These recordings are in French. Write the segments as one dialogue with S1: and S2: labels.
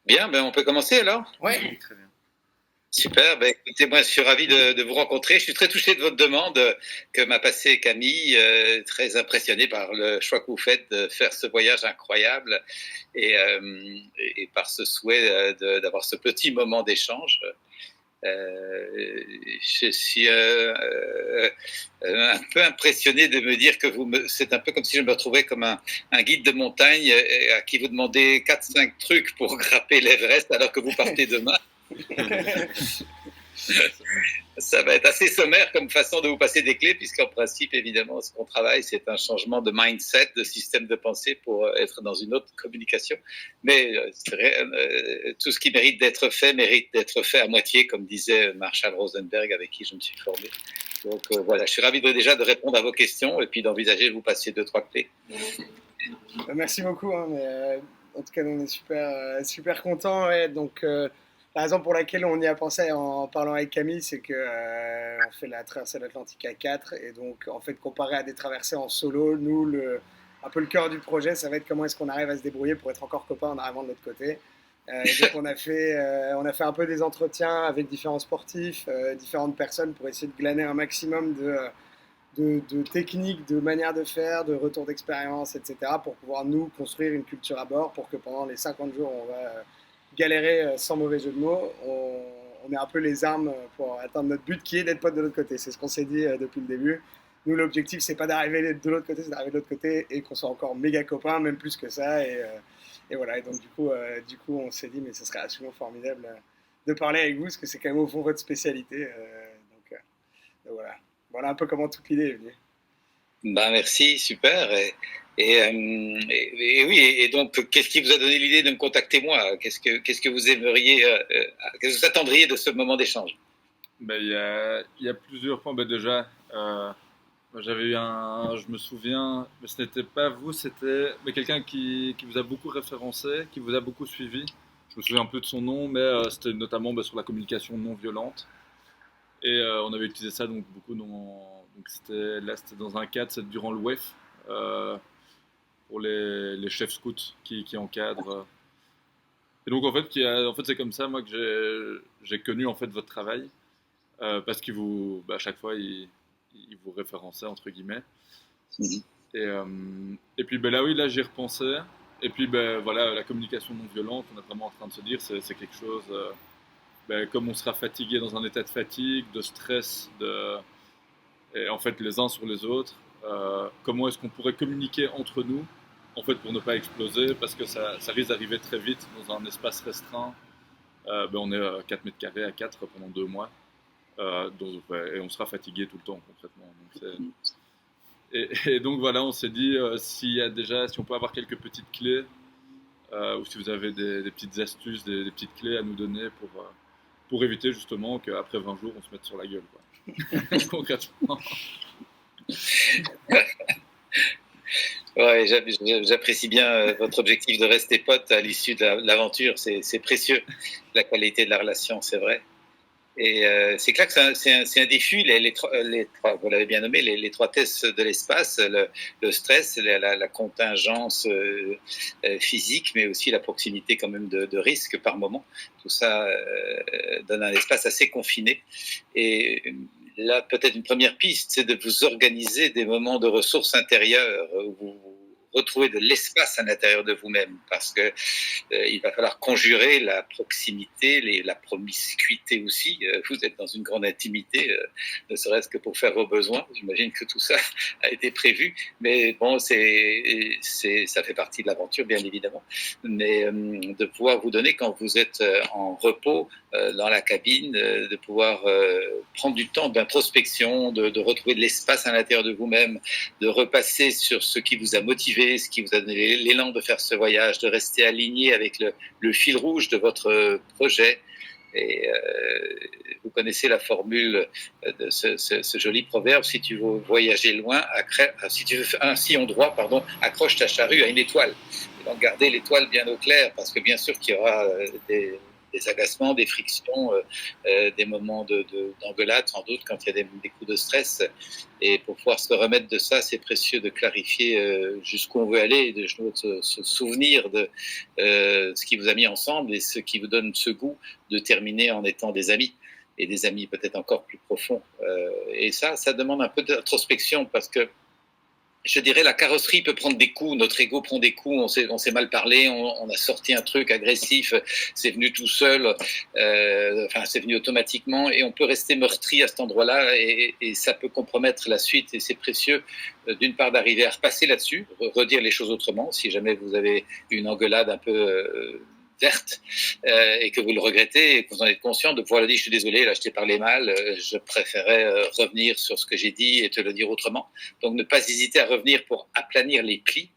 S1: Bien, ben on peut commencer alors?
S2: Oui, très bien.
S1: Super, ben écoutez, moi je suis ravi de vous rencontrer. Je suis très touché de votre demande que m'a passée Camille, très impressionné par le choix que vous faites de faire ce voyage incroyable et par ce souhait d'avoir ce petit moment d'échange. Je suis un peu impressionné de me dire que c'est un peu comme si je me retrouvais comme un guide de montagne à qui vous demandez 4-5 trucs pour grimper l'Everest alors que vous partez demain. Ça va être assez sommaire comme façon de vous passer des clés, puisqu'en principe, évidemment, ce qu'on travaille, c'est un changement de mindset, de système de pensée pour être dans une autre communication. Mais tout ce qui mérite d'être fait à moitié, comme disait Marshall Rosenberg, avec qui je me suis formé. Donc voilà, je suis ravi déjà de répondre à vos questions et puis d'envisager de vous passer 2-3 clés.
S2: Merci beaucoup. En tout cas, on est super contents. Ouais. Donc, la raison pour laquelle on y a pensé en parlant avec Camille, c'est que on fait la traversée de l'Atlantique à 4. Et donc, en fait, comparé à des traversées en solo, nous, un peu le cœur du projet, ça va être comment est-ce qu'on arrive à se débrouiller pour être encore copains en arrivant de l'autre côté. Donc, on a fait un peu des entretiens avec différents sportifs, différentes personnes pour essayer de glaner un maximum de techniques, de manières de faire, de retour d'expérience, etc. pour pouvoir nous construire une culture à bord pour que pendant les 50 jours, on va galérer sans mauvais jeu de mots. On ait un peu les armes pour atteindre notre but qui est d'être potes de l'autre côté. C'est ce qu'on s'est dit depuis le début. Nous, l'objectif, c'est pas d'arriver de l'autre côté, c'est d'arriver de l'autre côté et qu'on soit encore méga copains, même plus que ça. Et voilà. Et donc, du coup, on s'est dit, mais ce serait absolument formidable de parler avec vous, parce que c'est quand même au fond votre spécialité. Donc voilà. Voilà un peu comment toute l'idée est venue.
S1: Ben merci, super. Et oui, et donc, qu'est-ce qui vous a donné l'idée de me contacter moi? Qu'est-ce que vous aimeriez, qu'est-ce que vous attendriez de ce moment d'échange?
S3: Il y a plusieurs points. Déjà, moi, j'avais eu je me souviens, mais ce n'était pas vous, c'était quelqu'un qui vous a beaucoup référencé, qui vous a beaucoup suivi. Je me souviens un peu de son nom, mais c'était notamment sur la communication non violente. Et on avait utilisé ça donc beaucoup donc c'était dans un cadre, c'est durant le WEF, pour les chefs scouts qui encadrent. Et donc en fait c'est comme ça moi que j'ai connu en fait votre travail, parce qu'il à chaque fois il vous référençait entre guillemets.
S1: Mhm.
S3: Et puis là oui, là j'y repensais. Et puis voilà, la communication non violente, on est vraiment en train de se dire c'est quelque chose, comme on sera fatigué, dans un état de fatigue, de stress, et en fait les uns sur les autres, comment est-ce qu'on pourrait communiquer entre nous, en fait, pour ne pas exploser, parce que ça risque d'arriver très vite dans un espace restreint. On est à 4 mètres carrés à 4 pendant 2 mois, et on sera fatigué tout le temps concrètement. Et donc voilà, on s'est dit, si on peut avoir quelques petites clés, ou si vous avez des petites astuces, des petites clés à nous donner pour éviter justement qu'après 20 jours on se mette sur la gueule, quoi. Concrètement.
S1: Ouais, j'apprécie bien votre objectif de rester pote à l'issue de l'aventure. C'est précieux, la qualité de la relation, c'est vrai. Et c'est clair que c'est un défi, vous l'avez bien nommé, les 3 tests de l'espace, le stress, la contingence physique, mais aussi la proximité quand même de risque par moment. Tout ça donne un espace assez confiné. Et là, peut-être une première piste, c'est de vous organiser des moments de ressources intérieures où vous retrouvez de l'espace à l'intérieur de vous-même, parce que il va falloir conjurer la proximité, la promiscuité aussi. Vous êtes dans une grande intimité, ne serait-ce que pour faire vos besoins. J'imagine que tout ça a été prévu, mais bon, ça fait partie de l'aventure, bien évidemment. Mais de pouvoir vous donner, quand vous êtes en repos dans la cabine, de pouvoir prendre du temps d'introspection, de retrouver de l'espace à l'intérieur de vous-même, de repasser sur ce qui vous a motivé, ce qui vous a donné l'élan de faire ce voyage, de rester aligné avec le fil rouge de votre projet. Et vous connaissez la formule de ce joli proverbe: si tu veux voyager loin, si tu veux faire un sillon droit, accroche ta charrue à une étoile. Et donc gardez l'étoile bien au clair, parce que bien sûr qu'il y aura des agacements, des frictions, des moments d'engueulade, sans doute, quand il y a des coups de stress. Et pour pouvoir se remettre de ça, c'est précieux de clarifier jusqu'où on veut aller, et de se souvenir de ce qui vous a mis ensemble et ce qui vous donne ce goût de terminer en étant des amis, et des amis peut-être encore plus profonds. Et ça demande un peu d'introspection, parce que je dirais, la carrosserie peut prendre des coups, notre ego prend des coups, on s'est mal parlé, on a sorti un truc agressif, c'est venu tout seul, c'est venu automatiquement, et on peut rester meurtri à cet endroit-là, et ça peut compromettre la suite, et c'est précieux, d'une part, d'arriver à repasser là-dessus, redire les choses autrement, si jamais vous avez une engueulade un peu verte, et que vous le regrettez et que vous en êtes conscient, de pouvoir le dire, je suis désolé, là je t'ai parlé mal, je préférais revenir sur ce que j'ai dit et te le dire autrement. Donc ne pas hésiter à revenir pour aplanir les plis,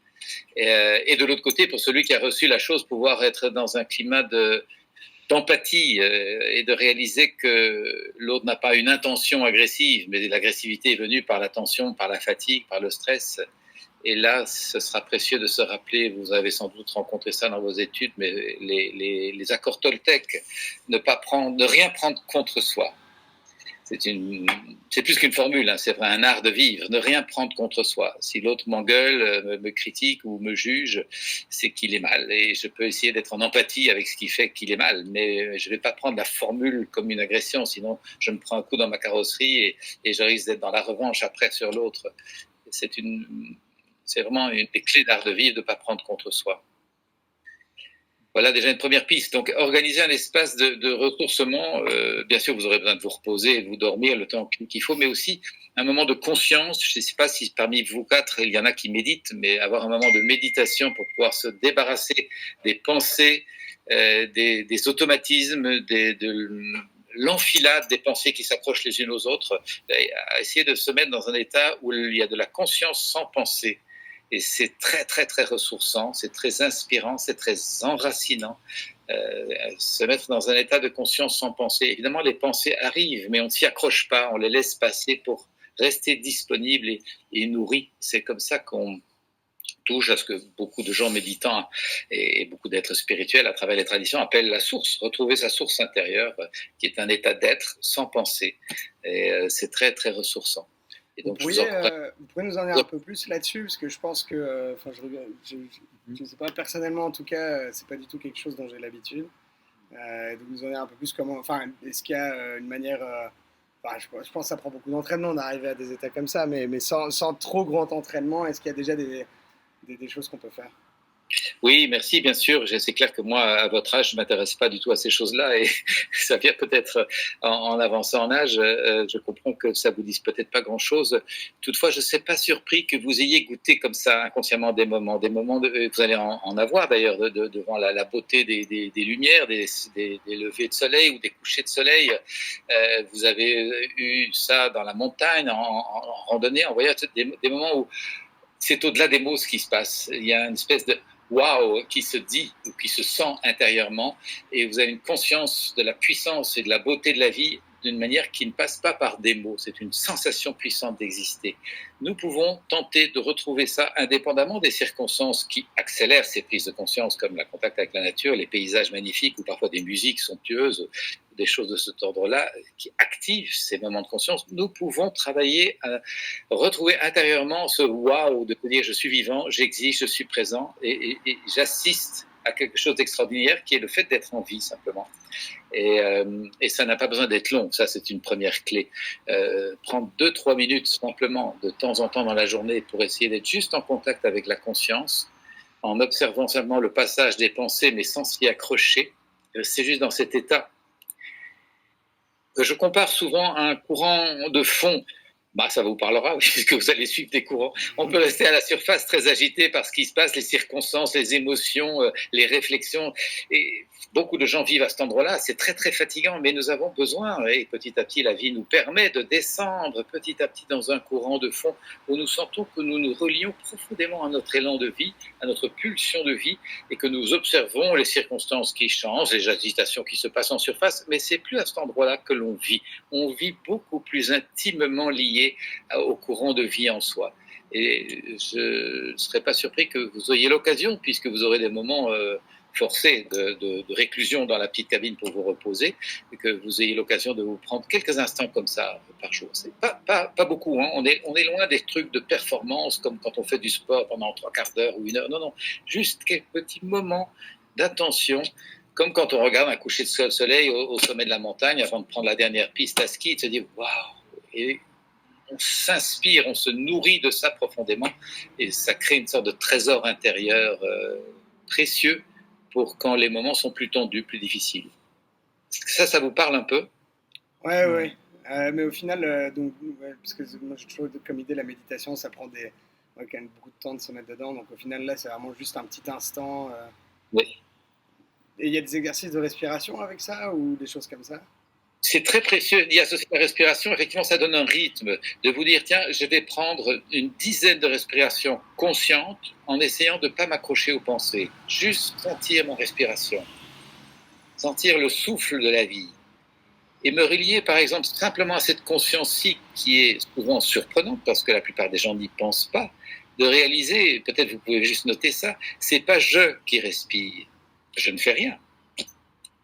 S1: et de l'autre côté, pour celui qui a reçu la chose, pouvoir être dans un climat d'empathie, et de réaliser que l'autre n'a pas une intention agressive, mais l'agressivité est venue par la tension, par la fatigue, par le stress. Et là, ce sera précieux de se rappeler, vous avez sans doute rencontré ça dans vos études, mais les accords Toltec, ne rien prendre contre soi. C'est plus qu'une formule, hein, c'est vrai, un art de vivre, ne rien prendre contre soi. Si l'autre m'engueule, me critique ou me juge, c'est qu'il est mal. Et je peux essayer d'être en empathie avec ce qui fait qu'il est mal, mais je ne vais pas prendre la formule comme une agression, sinon je me prends un coup dans ma carrosserie, et je risque d'être dans la revanche après sur l'autre. C'est vraiment une des clés d'art de vivre, de ne pas prendre contre soi. Voilà déjà une première piste. Donc, organiser un espace de ressourcement. Bien sûr, vous aurez besoin de vous reposer et de vous dormir le temps qu'il faut, mais aussi un moment de conscience. Je ne sais pas si parmi vous quatre, il y en a qui méditent, mais avoir un moment de méditation pour pouvoir se débarrasser des pensées, des automatismes, de l'enfilade des pensées qui s'approchent les unes aux autres, à essayer de se mettre dans un état où il y a de la conscience sans pensée. Et c'est très, très, très ressourçant, c'est très inspirant, c'est très enracinant. Se mettre dans un état de conscience sans penser. Évidemment, les pensées arrivent, mais on ne s'y accroche pas, on les laisse passer pour rester disponible et nourri. C'est comme ça qu'on touche à ce que beaucoup de gens méditants et beaucoup d'êtres spirituels à travers les traditions appellent la source, retrouver sa source intérieure, qui est un état d'être sans pensée. Et c'est très, très ressourçant. Et donc,
S2: vous pourriez nous en dire un peu plus là-dessus, parce que je pense que, je ne sais pas, personnellement en tout cas, c'est pas du tout quelque chose dont j'ai l'habitude. Donc nous en dire un peu plus comment, est-ce qu'il y a une manière, je pense que ça prend beaucoup d'entraînement d'arriver à des états comme ça, mais sans trop grand entraînement, est-ce qu'il y a déjà des choses qu'on peut faire?
S1: Oui, merci, bien sûr. C'est clair que moi, à votre âge, je ne m'intéresse pas du tout à ces choses-là, et ça vient peut-être en avançant en âge. Je comprends que ça vous dise peut-être pas grand-chose. Toutefois, je ne suis pas surpris que vous ayez goûté comme ça inconsciemment des moments vous allez en avoir d'ailleurs devant la beauté des lumières, des levées de soleil ou des couchers de soleil. Vous avez eu ça dans la montagne, en randonnée, en voyage, des moments où c'est au-delà des mots ce qui se passe. Il y a une espèce de waouh qui se dit ou qui se sent intérieurement, et vous avez une conscience de la puissance et de la beauté de la vie d'une manière qui ne passe pas par des mots. C'est une sensation puissante d'exister. Nous pouvons tenter de retrouver ça indépendamment des circonstances qui accélèrent ces prises de conscience, comme le contact avec la nature, les paysages magnifiques ou parfois des musiques somptueuses, des choses de cet ordre-là qui activent ces moments de conscience. Nous pouvons travailler à retrouver intérieurement ce waouh de dire je suis vivant, j'existe, je suis présent, et j'assiste à quelque chose d'extraordinaire qui est le fait d'être en vie simplement. Et ça n'a pas besoin d'être long, ça c'est une première clé. Prendre 2-3 minutes simplement de temps en temps dans la journée pour essayer d'être juste en contact avec la conscience, en observant seulement le passage des pensées mais sans s'y accrocher. C'est juste dans cet état que je compare souvent à un courant de fond. Ça vous parlera, puisque vous allez suivre des courants. On peut rester à la surface très agité par ce qui se passe, les circonstances, les émotions, les réflexions. Et beaucoup de gens vivent à cet endroit-là. C'est très, très fatigant, mais nous avons besoin. Et petit à petit, la vie nous permet de descendre petit à petit dans un courant de fond où nous sentons que nous nous relions profondément à notre élan de vie, à notre pulsion de vie, et que nous observons les circonstances qui changent, les agitations qui se passent en surface. Mais c'est plus à cet endroit-là que l'on vit. On vit beaucoup plus intimement lié au courant de vie en soi. Et je ne serais pas surpris que vous ayez l'occasion, puisque vous aurez des moments forcé de réclusion dans la petite cabine pour vous reposer, et que vous ayez l'occasion de vous prendre quelques instants comme ça par jour. C'est pas beaucoup, hein. On est loin des trucs de performance comme quand on fait du sport pendant 3/4 d'heure ou 1 heure. Non, non, juste quelques petits moments d'attention, comme quand on regarde un coucher de soleil au sommet de la montagne avant de prendre la dernière piste à ski et de se dire waouh. Et on s'inspire, on se nourrit de ça profondément et ça crée une sorte de trésor intérieur précieux pour quand les moments sont plus tendus, plus difficiles. Ça vous parle un peu?
S2: Ouais, ouais. Mais au final, donc, ouais, parce que moi j'ai toujours comme idée la méditation, ça prend quand même beaucoup de temps de se mettre dedans. Donc au final, là, c'est vraiment juste un petit instant.
S1: Oui.
S2: Et il y a des exercices de respiration avec ça ou des choses comme ça?
S1: C'est très précieux d'y associer la respiration. Effectivement, ça donne un rythme. De vous dire, tiens, je vais prendre une dizaine de respirations conscientes en essayant de ne pas m'accrocher aux pensées. Juste sentir ma respiration. Sentir le souffle de la vie. Et me relier, par exemple, simplement à cette conscience-ci qui est souvent surprenante parce que la plupart des gens n'y pensent pas. De réaliser, peut-être vous pouvez juste noter ça, c'est pas je qui respire. Je ne fais rien.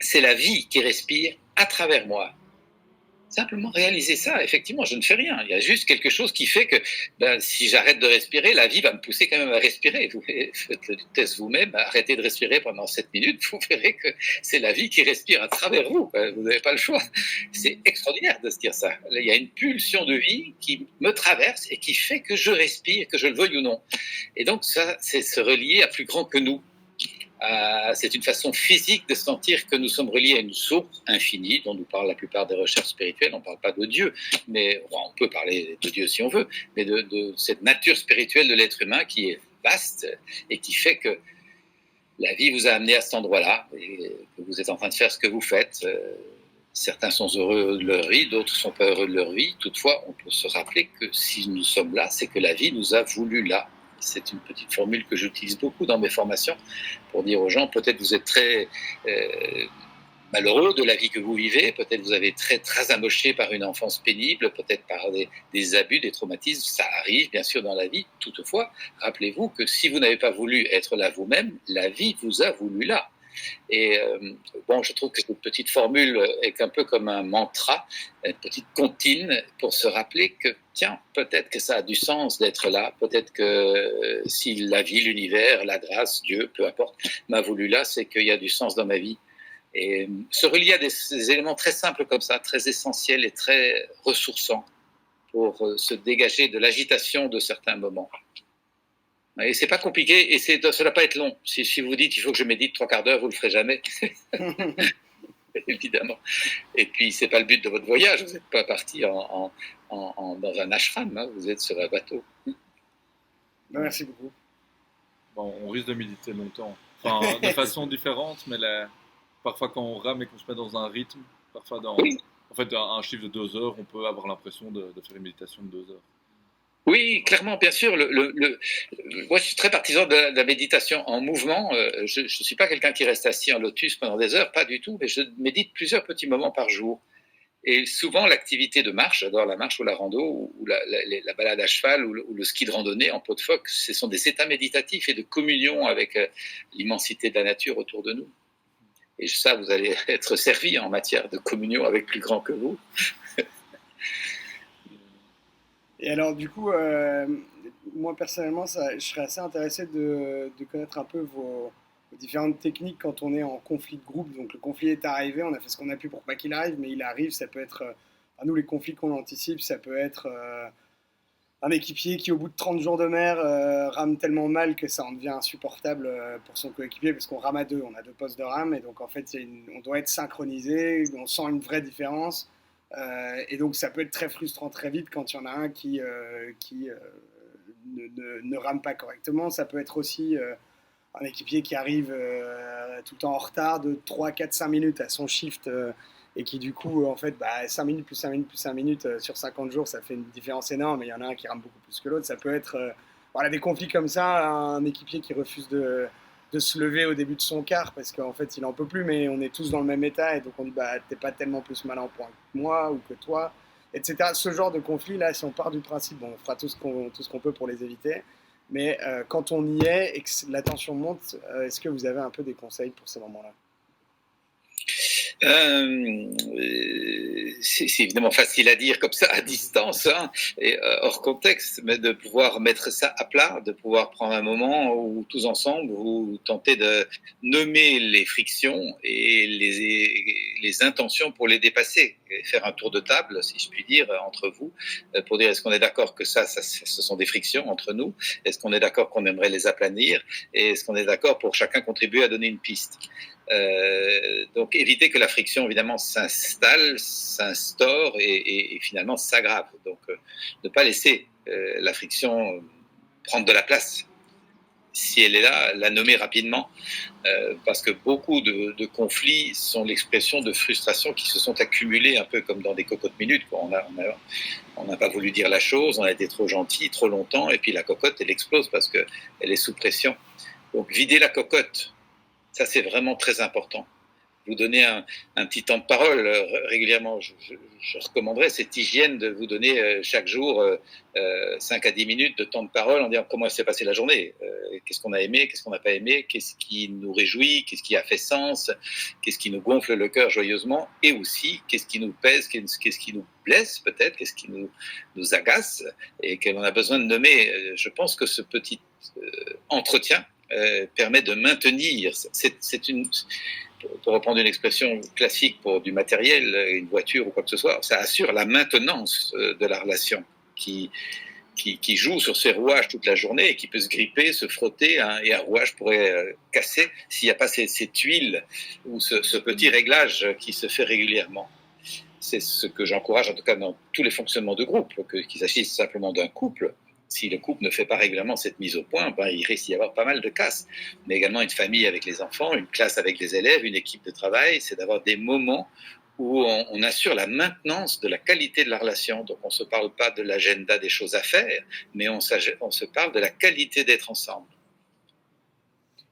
S1: C'est la vie qui respire à travers moi. Simplement réaliser ça, effectivement, je ne fais rien. Il y a juste quelque chose qui fait que si j'arrête de respirer, la vie va me pousser quand même à respirer. Vous faites le test vous-même, arrêtez de respirer pendant 7 minutes, vous verrez que c'est la vie qui respire à travers vous. Vous n'avez pas le choix. C'est extraordinaire de se dire ça. Il y a une pulsion de vie qui me traverse et qui fait que je respire, que je le veuille ou non. Et donc ça, c'est se relier à plus grand que nous. C'est une façon physique de sentir que nous sommes reliés à une source infinie dont nous parlent la plupart des recherches spirituelles. On ne parle pas de Dieu, mais on peut parler de Dieu si on veut, mais de cette nature spirituelle de l'être humain qui est vaste et qui fait que la vie vous a amené à cet endroit-là et que vous êtes en train de faire ce que vous faites. Certains sont heureux de leur vie, d'autres ne sont pas heureux de leur vie. Toutefois, on peut se rappeler que si nous sommes là, c'est que la vie nous a voulu là. C'est une petite formule que j'utilise beaucoup dans mes formations pour dire aux gens, peut-être vous êtes très malheureux de la vie que vous vivez, peut-être vous avez très amoché par une enfance pénible, peut-être par des abus, des traumatismes, ça arrive bien sûr dans la vie. Toutefois, rappelez-vous que si vous n'avez pas voulu être là vous-même, la vie vous a voulu là. Et je trouve que cette petite formule est un peu comme un mantra, une petite comptine pour se rappeler que, tiens, peut-être que ça a du sens d'être là, peut-être que si la vie, l'univers, la grâce, Dieu, peu importe, m'a voulu là, c'est qu'il y a du sens dans ma vie. Et se relier à des éléments très simples comme ça, très essentiels et très ressourçants pour se dégager de l'agitation de certains moments. Et c'est pas compliqué et ça ne va pas être long. Si vous dites il faut que je médite 3/4 d'heure, vous le ferez jamais. Évidemment. Et puis c'est pas le but de votre voyage. Vous n'êtes pas parti dans un ashram, hein. Vous êtes sur un bateau.
S2: Merci beaucoup.
S3: Bon, on risque de méditer longtemps. Enfin, de façon différente, mais parfois quand on rame et qu'on se met dans un rythme, parfois
S1: Oui.
S3: en fait, un chiffre de 2 heures, on peut avoir l'impression de faire une méditation de 2 heures.
S1: Oui, clairement, bien sûr. Moi, je suis très partisan de la méditation en mouvement. Je ne suis pas quelqu'un qui reste assis en lotus pendant des heures, pas du tout, mais je médite plusieurs petits moments par jour. Et souvent, l'activité de marche, j'adore la marche ou la rando, ou la balade à cheval, ou le ski de randonnée en peau de phoque, ce sont des états méditatifs et de communion avec l'immensité de la nature autour de nous. Et ça, vous allez être servi en matière de communion avec plus grand que vous.
S2: Et alors, du coup, moi personnellement, je serais assez intéressé de connaître un peu vos différentes techniques quand on est en conflit de groupe. Donc, le conflit est arrivé, on a fait ce qu'on a pu pour pas qu'il arrive, mais il arrive. Ça peut être, nous, les conflits qu'on anticipe, ça peut être un équipier qui, au bout de 30 jours de mer, rame tellement mal que ça en devient insupportable pour son coéquipier, parce qu'on rame à deux, on a deux postes de rame, et donc en fait, on doit être synchronisé, on sent une vraie différence. Et donc ça peut être très frustrant très vite quand il y en a un qui ne rame pas correctement. Ça peut être aussi un équipier qui arrive tout le temps en retard de 3, 4, 5 minutes à son shift et qui du coup, en fait, 5 minutes plus 5 minutes plus 5 minutes sur 50 jours, ça fait une différence énorme. Et il y en a un qui rame beaucoup plus que l'autre. Ça peut être des conflits comme ça, un équipier qui refuse de se lever au début de son quart parce qu'en fait il en peut plus, mais on est tous dans le même état et donc on dit t'es pas tellement plus mal en point que moi ou que toi, etc. Ce genre de conflit là, si on part du principe, on fera tout ce qu'on peut pour les éviter, Mais quand on y est et que la tension monte, est-ce que vous avez un peu des conseils pour ces moments-là?
S1: C'est évidemment facile à dire comme ça à distance, hein, et hors contexte, mais de pouvoir mettre ça à plat, de pouvoir prendre un moment où tous ensemble vous tentez de nommer les frictions et les intentions pour les dépasser, et faire un tour de table, si je puis dire, entre vous, pour dire est-ce qu'on est d'accord que ce sont des frictions entre nous, est-ce qu'on est d'accord qu'on aimerait les aplanir, et est-ce qu'on est d'accord pour chacun contribuer à donner une piste. Donc éviter que la friction évidemment s'installe, s'instaure et finalement s'aggrave. Donc ne pas laisser la friction prendre de la place. Si elle est là, la nommer rapidement, parce que beaucoup de conflits sont l'expression de frustrations qui se sont accumulées un peu comme dans des cocottes minutes. On n'a pas voulu dire la chose, on a été trop gentil, trop longtemps, et puis la cocotte, elle explose parce qu'elle est sous pression. Donc vider la cocotte, ça c'est vraiment très important. Vous donner un petit temps de parole régulièrement. Je recommanderais cette hygiène de vous donner chaque jour 5 à 10 minutes de temps de parole en disant comment s'est passée la journée, qu'est-ce qu'on a aimé, qu'est-ce qu'on n'a pas aimé, qu'est-ce qui nous réjouit, qu'est-ce qui a fait sens, qu'est-ce qui nous gonfle le cœur joyeusement, et aussi qu'est-ce qui nous pèse, qu'est-ce qui nous blesse peut-être, qu'est-ce qui nous agace et qu'on a besoin de nommer. Je pense que ce petit entretien permet de maintenir. C'est une, pour reprendre une expression classique pour du matériel, une voiture ou quoi que ce soit, ça assure la maintenance de la relation qui joue sur ses rouages toute la journée et qui peut se gripper, se frotter, hein, et un rouage pourrait casser s'il n'y a pas cette huile ou ce petit réglage qui se fait régulièrement. C'est ce que j'encourage en tout cas dans tous les fonctionnements de groupe, qu'il s'agisse simplement d'un couple. Si le couple ne fait pas régulièrement cette mise au point, ben, il risque d'y avoir pas mal de casses. Mais également une famille avec les enfants, une classe avec les élèves, une équipe de travail, c'est d'avoir des moments où on assure la maintenance de la qualité de la relation. Donc on ne se parle pas de l'agenda des choses à faire, mais on se parle de la qualité d'être ensemble.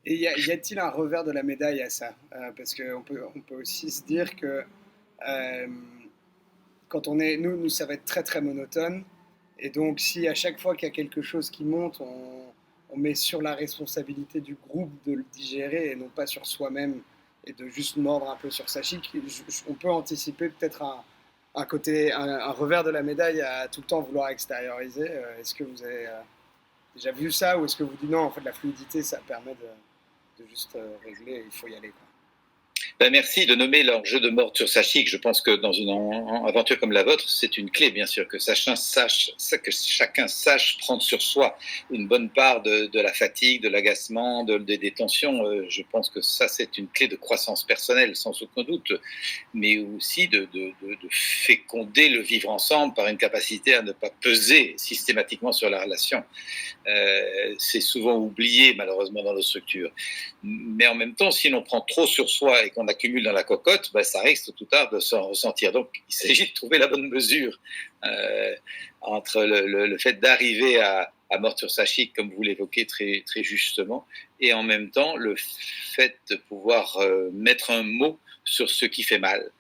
S2: Et y a-t-il un revers de la médaille à ça? Parce qu'on on peut aussi se dire que euh, quand on est, nous, ça va être très très monotone. Et donc, si à chaque fois qu'il y a quelque chose qui monte, on met sur la responsabilité du groupe de le digérer et non pas sur soi-même et de juste mordre un peu sur sa chic, on peut anticiper peut-être un côté, un revers de la médaille à tout le temps vouloir extérioriser. Est-ce que vous avez déjà vu ça ou est-ce que vous dites non, en fait, la fluidité, ça permet de juste régler, il faut y aller, quoi.
S1: Ben merci de nommer l'enjeu de mort sur sa chic. Je pense que dans une aventure comme la vôtre, c'est une clé, bien sûr, que chacun sache prendre sur soi une bonne part de la fatigue, de l'agacement, des tensions. Je pense que ça, c'est une clé de croissance personnelle, sans aucun doute, mais aussi de féconder le vivre ensemble par une capacité à ne pas peser systématiquement sur la relation. C'est souvent oublié, malheureusement, dans nos structures. Mais en même temps, si l'on prend trop sur soi et qu'on accumule dans la cocotte, ben, ça risque tout tard de s'en ressentir. Donc, il s'agit de trouver la bonne mesure entre le fait d'arriver à mort sur sa chic, comme vous l'évoquez très, très justement, et en même temps, le fait de pouvoir mettre un mot sur ce qui fait mal,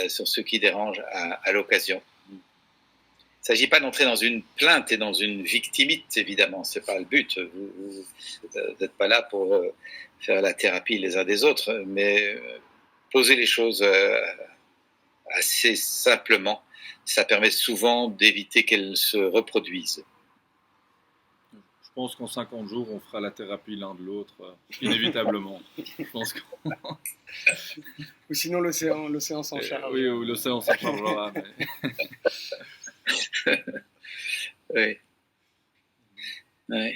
S1: sur ce qui dérange à l'occasion. Il ne s'agit pas d'entrer dans une plainte et dans une victimite, évidemment, ce n'est pas le but. Vous n'êtes pas là pour faire la thérapie les uns des autres, mais poser les choses assez simplement, ça permet souvent d'éviter qu'elles se reproduisent.
S3: Je pense qu'en 50 jours, on fera la thérapie l'un de l'autre, inévitablement. Je pense que...
S2: Ou sinon l'océan s'en charge.
S3: Oui, ou l'océan s'en chargera. Mais...
S1: oui. Oui.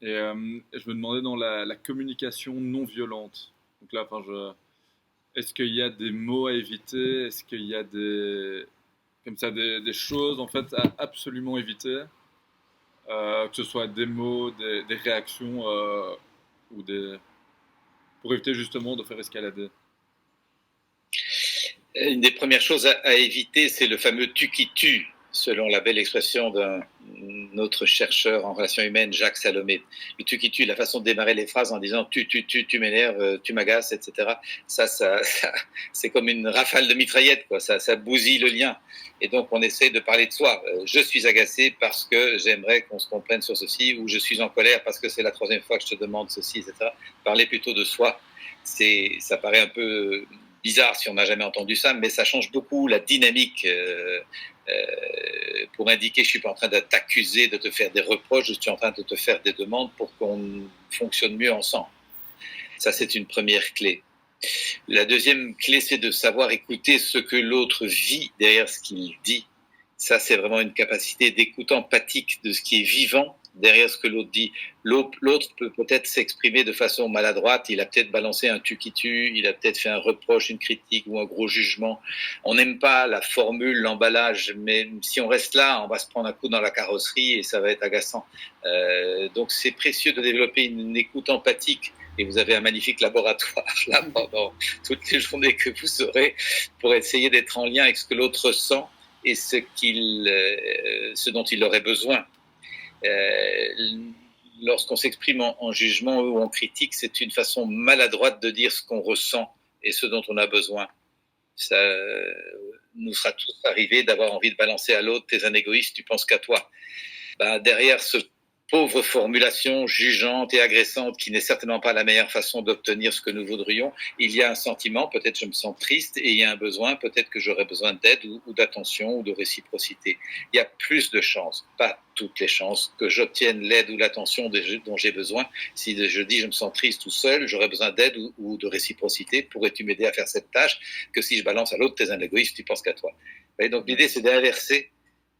S3: Et je me demandais dans la communication non violente. Donc là, est-ce qu'il y a des mots à éviter? Est-ce qu'il y a comme ça, des choses en fait à absolument éviter? Que ce soit des mots, des réactions ou pour éviter justement de faire escalader.
S1: Une des premières choses à éviter, c'est le fameux tu qui tue, selon la belle expression d'un autre chercheur en relations humaines, Jacques Salomé. Le tu qui tue, la façon de démarrer les phrases en disant tu m'énerves, tu m'agaces, etc. Ça, c'est comme une rafale de mitraillette, quoi. Ça bousille le lien. Et donc, on essaie de parler de soi. Je suis agacé parce que j'aimerais qu'on se comprenne sur ceci, ou je suis en colère parce que c'est la troisième fois que je te demande ceci, etc. Parler plutôt de soi. Ça paraît un peu bizarre si on n'a jamais entendu ça, mais ça change beaucoup la dynamique pour indiquer je ne suis pas en train de t'accuser, de te faire des reproches, je suis en train de te faire des demandes pour qu'on fonctionne mieux ensemble. Ça, c'est une première clé. La deuxième clé, c'est de savoir écouter ce que l'autre vit derrière ce qu'il dit. Ça, c'est vraiment une capacité d'écoute empathique de ce qui est vivant derrière ce que l'autre dit. L'autre peut peut-être s'exprimer de façon maladroite, il a peut-être balancé un tu qui tue, il a peut-être fait un reproche, une critique ou un gros jugement. On n'aime pas la formule, l'emballage, mais si on reste là, on va se prendre un coup dans la carrosserie et ça va être agaçant. Donc c'est précieux de développer une écoute empathique. Et vous avez un magnifique laboratoire là pendant toutes les journées que vous aurez pour essayer d'être en lien avec ce que l'autre ressent et ce dont il aurait besoin. Lorsqu'on s'exprime en jugement ou en critique, c'est une façon maladroite de dire ce qu'on ressent et ce dont on a besoin. Ça nous sera tous arrivé d'avoir envie de balancer à l'autre « t'es un égoïste, tu penses qu'à toi ». Derrière ce pauvre formulation jugeante et agressante qui n'est certainement pas la meilleure façon d'obtenir ce que nous voudrions, il y a un sentiment, peut-être je me sens triste, et il y a un besoin, peut-être que j'aurais besoin d'aide ou d'attention ou de réciprocité. Il y a plus de chances, pas toutes les chances, que j'obtienne l'aide ou l'attention dont j'ai besoin. Si je dis je me sens triste tout seul, j'aurais besoin d'aide ou de réciprocité, pourrais-tu m'aider à faire cette tâche, que si je balance à l'autre, t'es un égoïste, tu penses qu'à toi. Et donc l'idée c'est d'inverser.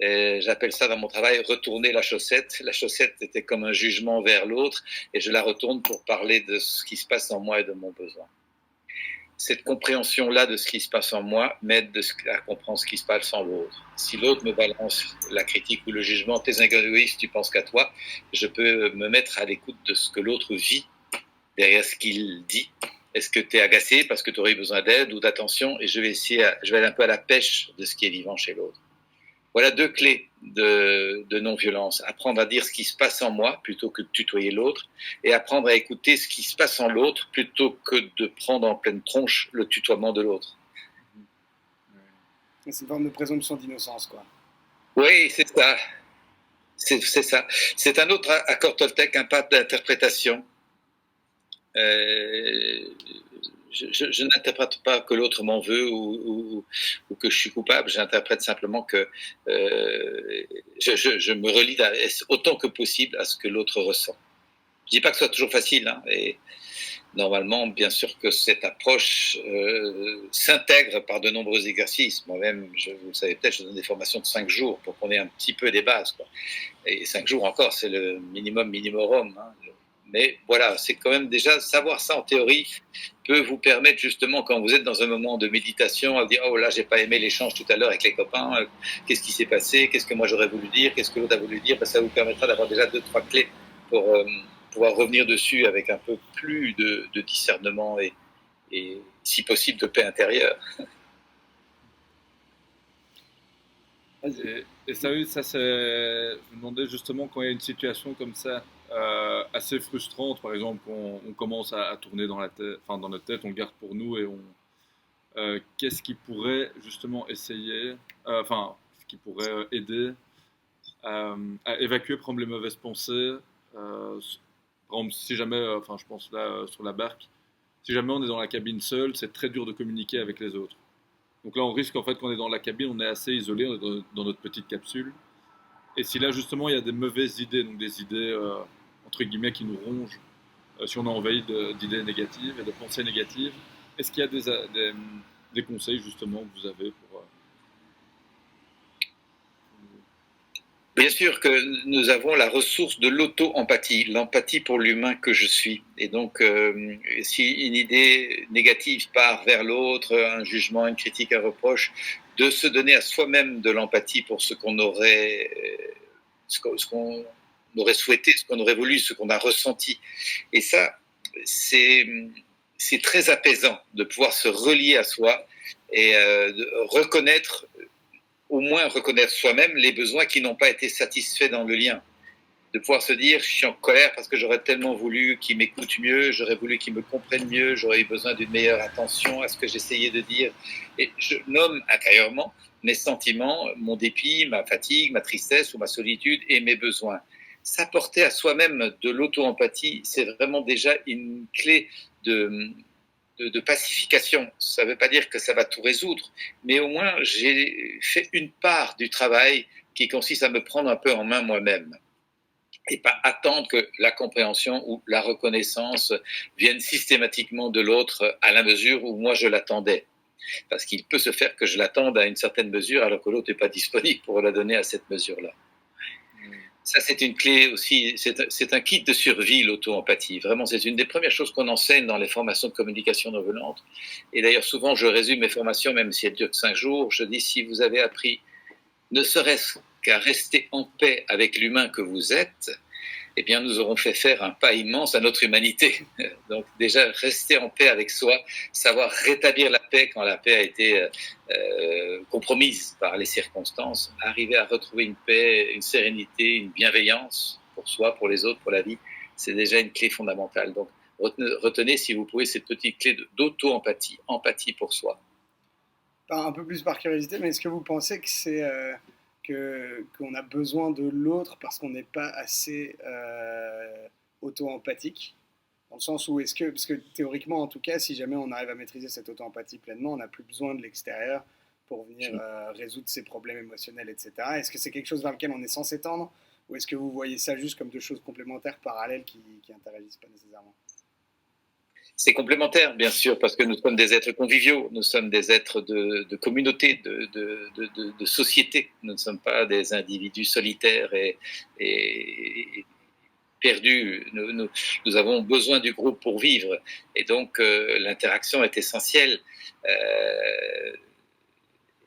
S1: J'appelle ça dans mon travail retourner la chaussette. La chaussette était comme un jugement vers l'autre et je la retourne pour parler de ce qui se passe en moi et de mon besoin. Cette compréhension-là de ce qui se passe en moi m'aide à comprendre ce qui se passe en l'autre. Si l'autre me balance la critique ou le jugement, t'es un égoïste, tu penses qu'à toi, je peux me mettre à l'écoute de ce que l'autre vit derrière ce qu'il dit. Est-ce que tu es agacé parce que tu aurais besoin d'aide ou d'attention? Et je vais aller un peu à la pêche de ce qui est vivant chez l'autre. Voilà deux clés de non-violence. Apprendre à dire ce qui se passe en moi plutôt que de tutoyer l'autre et apprendre à écouter ce qui se passe en l'autre plutôt que de prendre en pleine tronche le tutoiement de l'autre.
S2: C'est une forme de présomption d'innocence, quoi.
S1: Oui, c'est ça. C'est ça. C'est un autre accord Toltec, un pas d'interprétation. Je n'interprète pas que l'autre m'en veut ou que je suis coupable, j'interprète simplement que je me relie autant que possible à ce que l'autre ressent. Je ne dis pas que ce soit toujours facile, hein, et normalement, bien sûr que cette approche s'intègre par de nombreux exercices. Moi-même, vous le savez peut-être, je donne des formations de 5 jours pour qu'on ait un petit peu des bases, quoi. Et 5 jours encore, c'est le minimum, hein. Mais voilà, c'est quand même déjà savoir ça en théorie peut vous permettre justement quand vous êtes dans un moment de méditation à dire oh là j'ai pas aimé l'échange tout à l'heure avec les copains, qu'est-ce qui s'est passé, qu'est-ce que moi j'aurais voulu dire, qu'est-ce que l'autre a voulu dire, ça vous permettra d'avoir déjà 2-3 clés pour pouvoir revenir dessus avec un peu plus de discernement et si possible de paix intérieure.
S3: Et ça, oui, ça c'est. Je me demandais justement quand il y a une situation comme ça, assez frustrante, par exemple, on commence à tourner dans la tête, enfin dans notre tête, on le garde pour nous et qu'est-ce qui pourrait justement essayer, ce qui pourrait aider à évacuer, prendre les mauvaises pensées. Par exemple, si jamais, je pense là sur la barque, si jamais on est dans la cabine seul, c'est très dur de communiquer avec les autres. Donc là, on risque en fait quand on est dans la cabine, on est assez isolé, on est dans notre petite capsule. Et si là justement il y a des mauvaises idées, donc des idées entre guillemets qui nous rongent, si on est envahi d'idées négatives et de pensées négatives, est-ce qu'il y a des conseils justement que vous avez pour
S1: Bien sûr que nous avons la ressource de l'auto-empathie, l'empathie pour l'humain que je suis. Et donc, si une idée négative part vers l'autre, un jugement, une critique, un reproche, de se donner à soi-même de l'empathie pour ce qu'on aurait souhaité, ce qu'on aurait voulu, ce qu'on a ressenti. Et ça, c'est très apaisant de pouvoir se relier à soi et de reconnaître au moins reconnaître soi-même les besoins qui n'ont pas été satisfaits dans le lien. De pouvoir se dire, je suis en colère parce que j'aurais tellement voulu qu'il m'écoute mieux, j'aurais voulu qu'il me comprenne mieux, j'aurais eu besoin d'une meilleure attention à ce que j'essayais de dire. Et je nomme intérieurement mes sentiments, mon dépit, ma fatigue, ma tristesse ou ma solitude et mes besoins. S'apporter à soi-même de l'auto-empathie, c'est vraiment déjà une clé de pacification. Ça ne veut pas dire que ça va tout résoudre, mais au moins j'ai fait une part du travail qui consiste à me prendre un peu en main moi-même et pas attendre que la compréhension ou la reconnaissance vienne systématiquement de l'autre à la mesure où moi je l'attendais. Parce qu'il peut se faire que je l'attende à une certaine mesure alors que l'autre n'est pas disponible pour la donner à cette mesure-là. Ça, c'est une clé aussi, c'est un kit de survie, l'auto-empathie. Vraiment, c'est une des premières choses qu'on enseigne dans les formations de communication non violente. Et d'ailleurs, souvent, je résume mes formations, même si elles durent que 5 jours, je dis, si vous avez appris ne serait-ce qu'à rester en paix avec l'humain que vous êtes, eh bien, nous aurons fait faire un pas immense à notre humanité. Donc, déjà, rester en paix avec soi, savoir rétablir la paix quand la paix a été compromise par les circonstances, arriver à retrouver une paix, une sérénité, une bienveillance pour soi, pour les autres, pour la vie, c'est déjà une clé fondamentale. Donc, retenez, si vous pouvez, cette petite clé d'auto-empathie, empathie pour soi.
S2: Un peu plus par curiosité, mais est-ce que vous pensez que c'est qu'on a besoin de l'autre parce qu'on n'est pas assez auto-empathique? Dans le sens où parce que théoriquement en tout cas, si jamais on arrive à maîtriser cette auto-empathie pleinement, on n'a plus besoin de l'extérieur pour venir résoudre ses problèmes émotionnels, etc. Est-ce que c'est quelque chose vers lequel on est censé tendre, ou est-ce que vous voyez ça juste comme deux choses complémentaires, parallèles, qui n'interagissent pas nécessairement?
S1: C'est complémentaire, bien sûr, parce que nous sommes des êtres conviviaux, nous sommes des êtres de communauté, de société. Nous ne sommes pas des individus solitaires et perdus. Nous avons besoin du groupe pour vivre. Et donc, l'interaction est essentielle.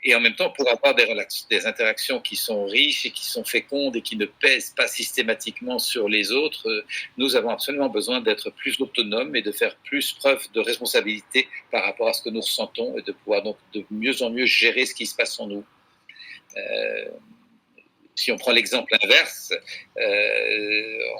S1: Et en même temps, pour avoir des interactions qui sont riches et qui sont fécondes et qui ne pèsent pas systématiquement sur les autres, nous avons absolument besoin d'être plus autonomes et de faire plus preuve de responsabilité par rapport à ce que nous ressentons et de pouvoir donc de mieux en mieux gérer ce qui se passe en nous. Si on prend l'exemple inverse,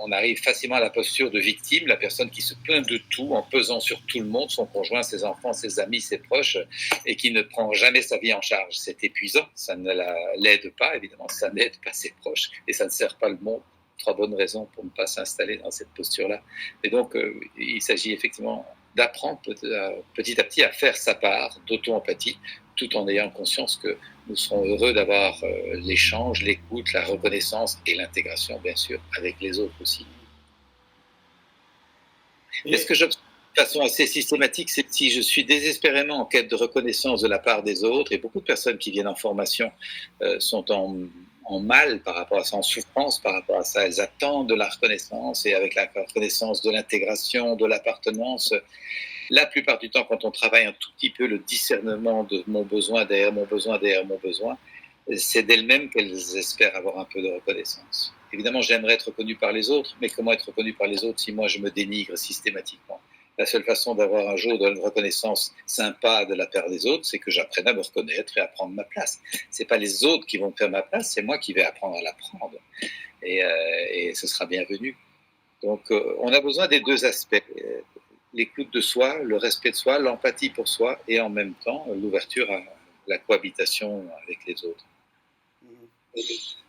S1: on arrive facilement à la posture de victime, la personne qui se plaint de tout en pesant sur tout le monde, son conjoint, ses enfants, ses amis, ses proches, et qui ne prend jamais sa vie en charge. C'est épuisant, ça ne l'aide pas, évidemment, ça n'aide pas ses proches, et ça ne sert pas le monde. 3 bonnes raisons pour ne pas s'installer dans cette posture-là. Et donc, il s'agit effectivement d'apprendre petit à petit à faire sa part d'auto-empathie, tout en ayant conscience que nous serons heureux d'avoir l'échange, l'écoute, la reconnaissance et l'intégration, bien sûr, avec les autres aussi. Et ce que j'observe de façon assez systématique, c'est que si je suis désespérément en quête de reconnaissance de la part des autres, et beaucoup de personnes qui viennent en formation sont en mal par rapport à ça, en souffrance par rapport à ça, elles attendent de la reconnaissance, et avec la reconnaissance de l'intégration, de l'appartenance, la plupart du temps, quand on travaille un tout petit peu le discernement de mon besoin derrière mon besoin derrière mon besoin, c'est d'elles-mêmes qu'elles espèrent avoir un peu de reconnaissance. Évidemment, j'aimerais être reconnu par les autres, mais comment être reconnu par les autres si moi je me dénigre systématiquement? La seule façon d'avoir un jour de reconnaissance sympa de la part des autres, c'est que j'apprenne à me reconnaître et à prendre ma place. C'est pas les autres qui vont faire ma place, c'est moi qui vais apprendre à la prendre. Et ce sera bienvenu. Donc, on a besoin des deux aspects. L'écoute de soi, le respect de soi, l'empathie pour soi et en même temps l'ouverture à la cohabitation avec les autres.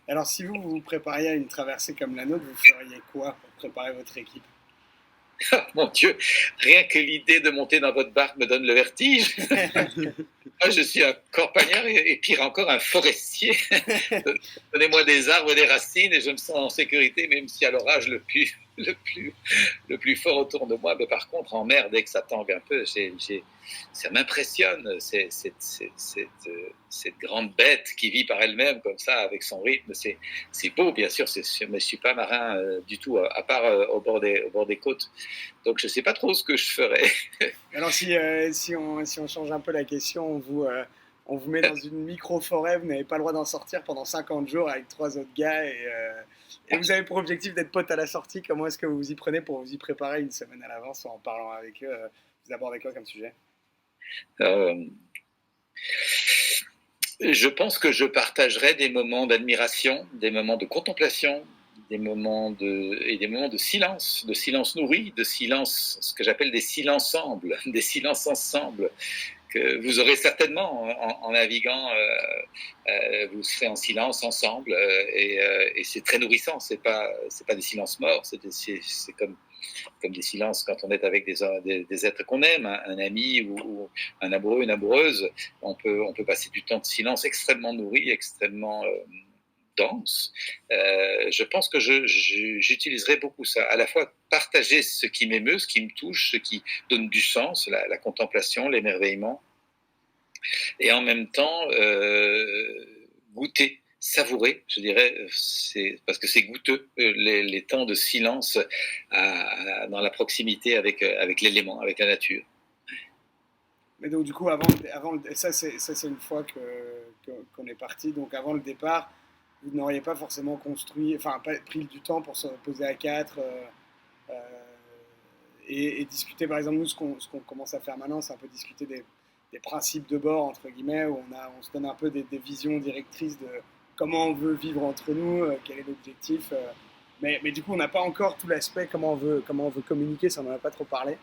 S2: Alors, si vous vous prépariez à une traversée comme la nôtre, vous feriez quoi pour préparer votre équipe?
S1: Mon Dieu, rien que l'idée de monter dans votre barque me donne le vertige. Moi, je suis un campagnard et pire encore un forestier. Donnez-moi des arbres et des racines et je me sens en sécurité, même si à l'orage le plus fort autour de moi. Mais par contre, en mer, dès que ça tangue un peu, ça m'impressionne. Cette grande bête qui vit par elle-même comme ça, avec son rythme. C'est beau, bien sûr, mais je ne suis pas marin du tout, à part au bord des côtes. Donc, je ne sais pas trop ce que je ferais.
S2: Alors, si on change un peu la question, on vous met dans une micro-forêt, vous n'avez pas le droit d'en sortir pendant 50 jours avec 3 autres gars, et vous avez pour objectif d'être pote à la sortie. Comment est-ce que vous vous y prenez pour vous y préparer une semaine à l'avance en parlant avec eux? Vous abordez quoi comme sujet?
S1: Je pense que je partagerai des moments d'admiration, des moments de contemplation, des moments de silence nourri, de silence, ce que j'appelle des silences ensemble, des silences ensemble, que vous aurez certainement en naviguant, vous serez en silence ensemble, et c'est très nourrissant. C'est pas des silences morts, c'est comme des silences quand on est avec des êtres qu'on aime, un ami ou un amoureux, une amoureuse. On peut passer du temps de silence extrêmement nourri, extrêmement dense. Je pense que j'utiliserai beaucoup ça, à la fois partager ce qui m'émeut, ce qui me touche, ce qui donne du sens, la contemplation, l'émerveillement, et en même temps goûter, savourer, je dirais, parce que c'est goûteux, les temps de silence dans la proximité avec l'élément, avec la nature.
S2: Mais donc, du coup, ça, c'est une fois qu'on est parti. Donc, avant le départ, vous n'auriez pas forcément pas pris du temps pour se poser à quatre euh, et discuter. Par exemple, nous, ce qu'on commence à faire maintenant, c'est un peu discuter des principes de bord, entre guillemets, où on se donne un peu des visions directrices de comment on veut vivre entre nous, quel est l'objectif. Mais du coup, on n'a pas encore tout l'aspect comment on veut communiquer, ça on n'en a pas trop parlé.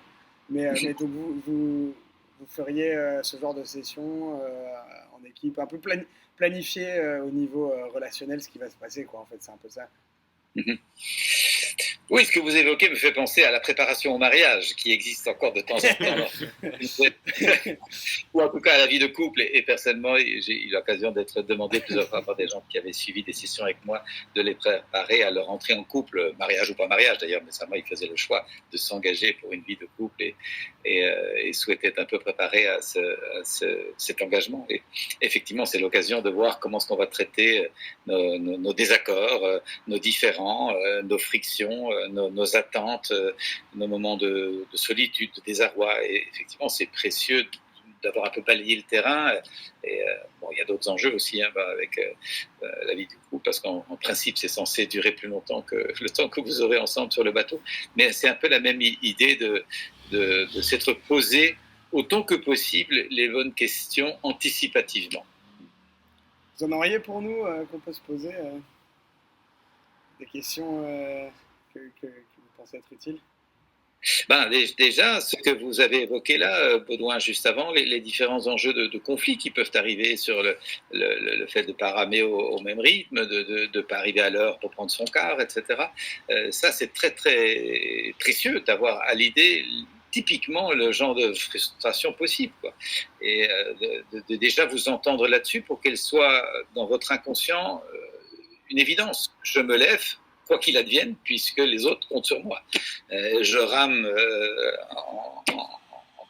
S2: Mais donc vous feriez ce genre de session en équipe, un peu planifié au niveau relationnel ce qui va se passer, quoi. En fait, c'est un peu ça.
S1: Mm-hmm. Oui, ce que vous évoquez me fait penser à la préparation au mariage, qui existe encore de temps en temps. Ou en tout cas à la vie de couple. Et personnellement, j'ai eu l'occasion d'être demandé plusieurs fois par des gens qui avaient suivi des sessions avec moi de les préparer à leur entrée en couple, mariage ou pas mariage d'ailleurs, mais ça, moi, ils faisaient le choix de s'engager pour une vie de couple et souhaitaient un peu préparer à cet engagement. Et effectivement, c'est l'occasion de voir comment est-ce qu'on va traiter nos désaccords, nos différends, nos frictions, nos attentes, nos moments de solitude, de désarroi. Et effectivement, c'est précieux d'avoir un peu balayé le terrain. Et bon, il y a d'autres enjeux aussi avec la vie du couple, parce qu'en principe, c'est censé durer plus longtemps que le temps que vous aurez ensemble sur le bateau. Mais c'est un peu la même idée de s'être posé autant que possible les bonnes questions anticipativement.
S2: Vous en auriez pour nous qu'on peut se poser des questions que vous pensez être utiles?
S1: Déjà, ce que vous avez évoqué là, Baudouin, juste avant, les différents enjeux de conflit qui peuvent arriver sur le fait de ne pas ramer au même rythme, de ne pas arriver à l'heure pour prendre son quart, etc. Ça, c'est très, très précieux d'avoir à l'idée typiquement le genre de frustration possible, quoi. Et de déjà vous entendre là-dessus pour qu'elle soit dans votre inconscient une évidence. Je me lève, quoi qu'il advienne, puisque les autres comptent sur moi. Je rame en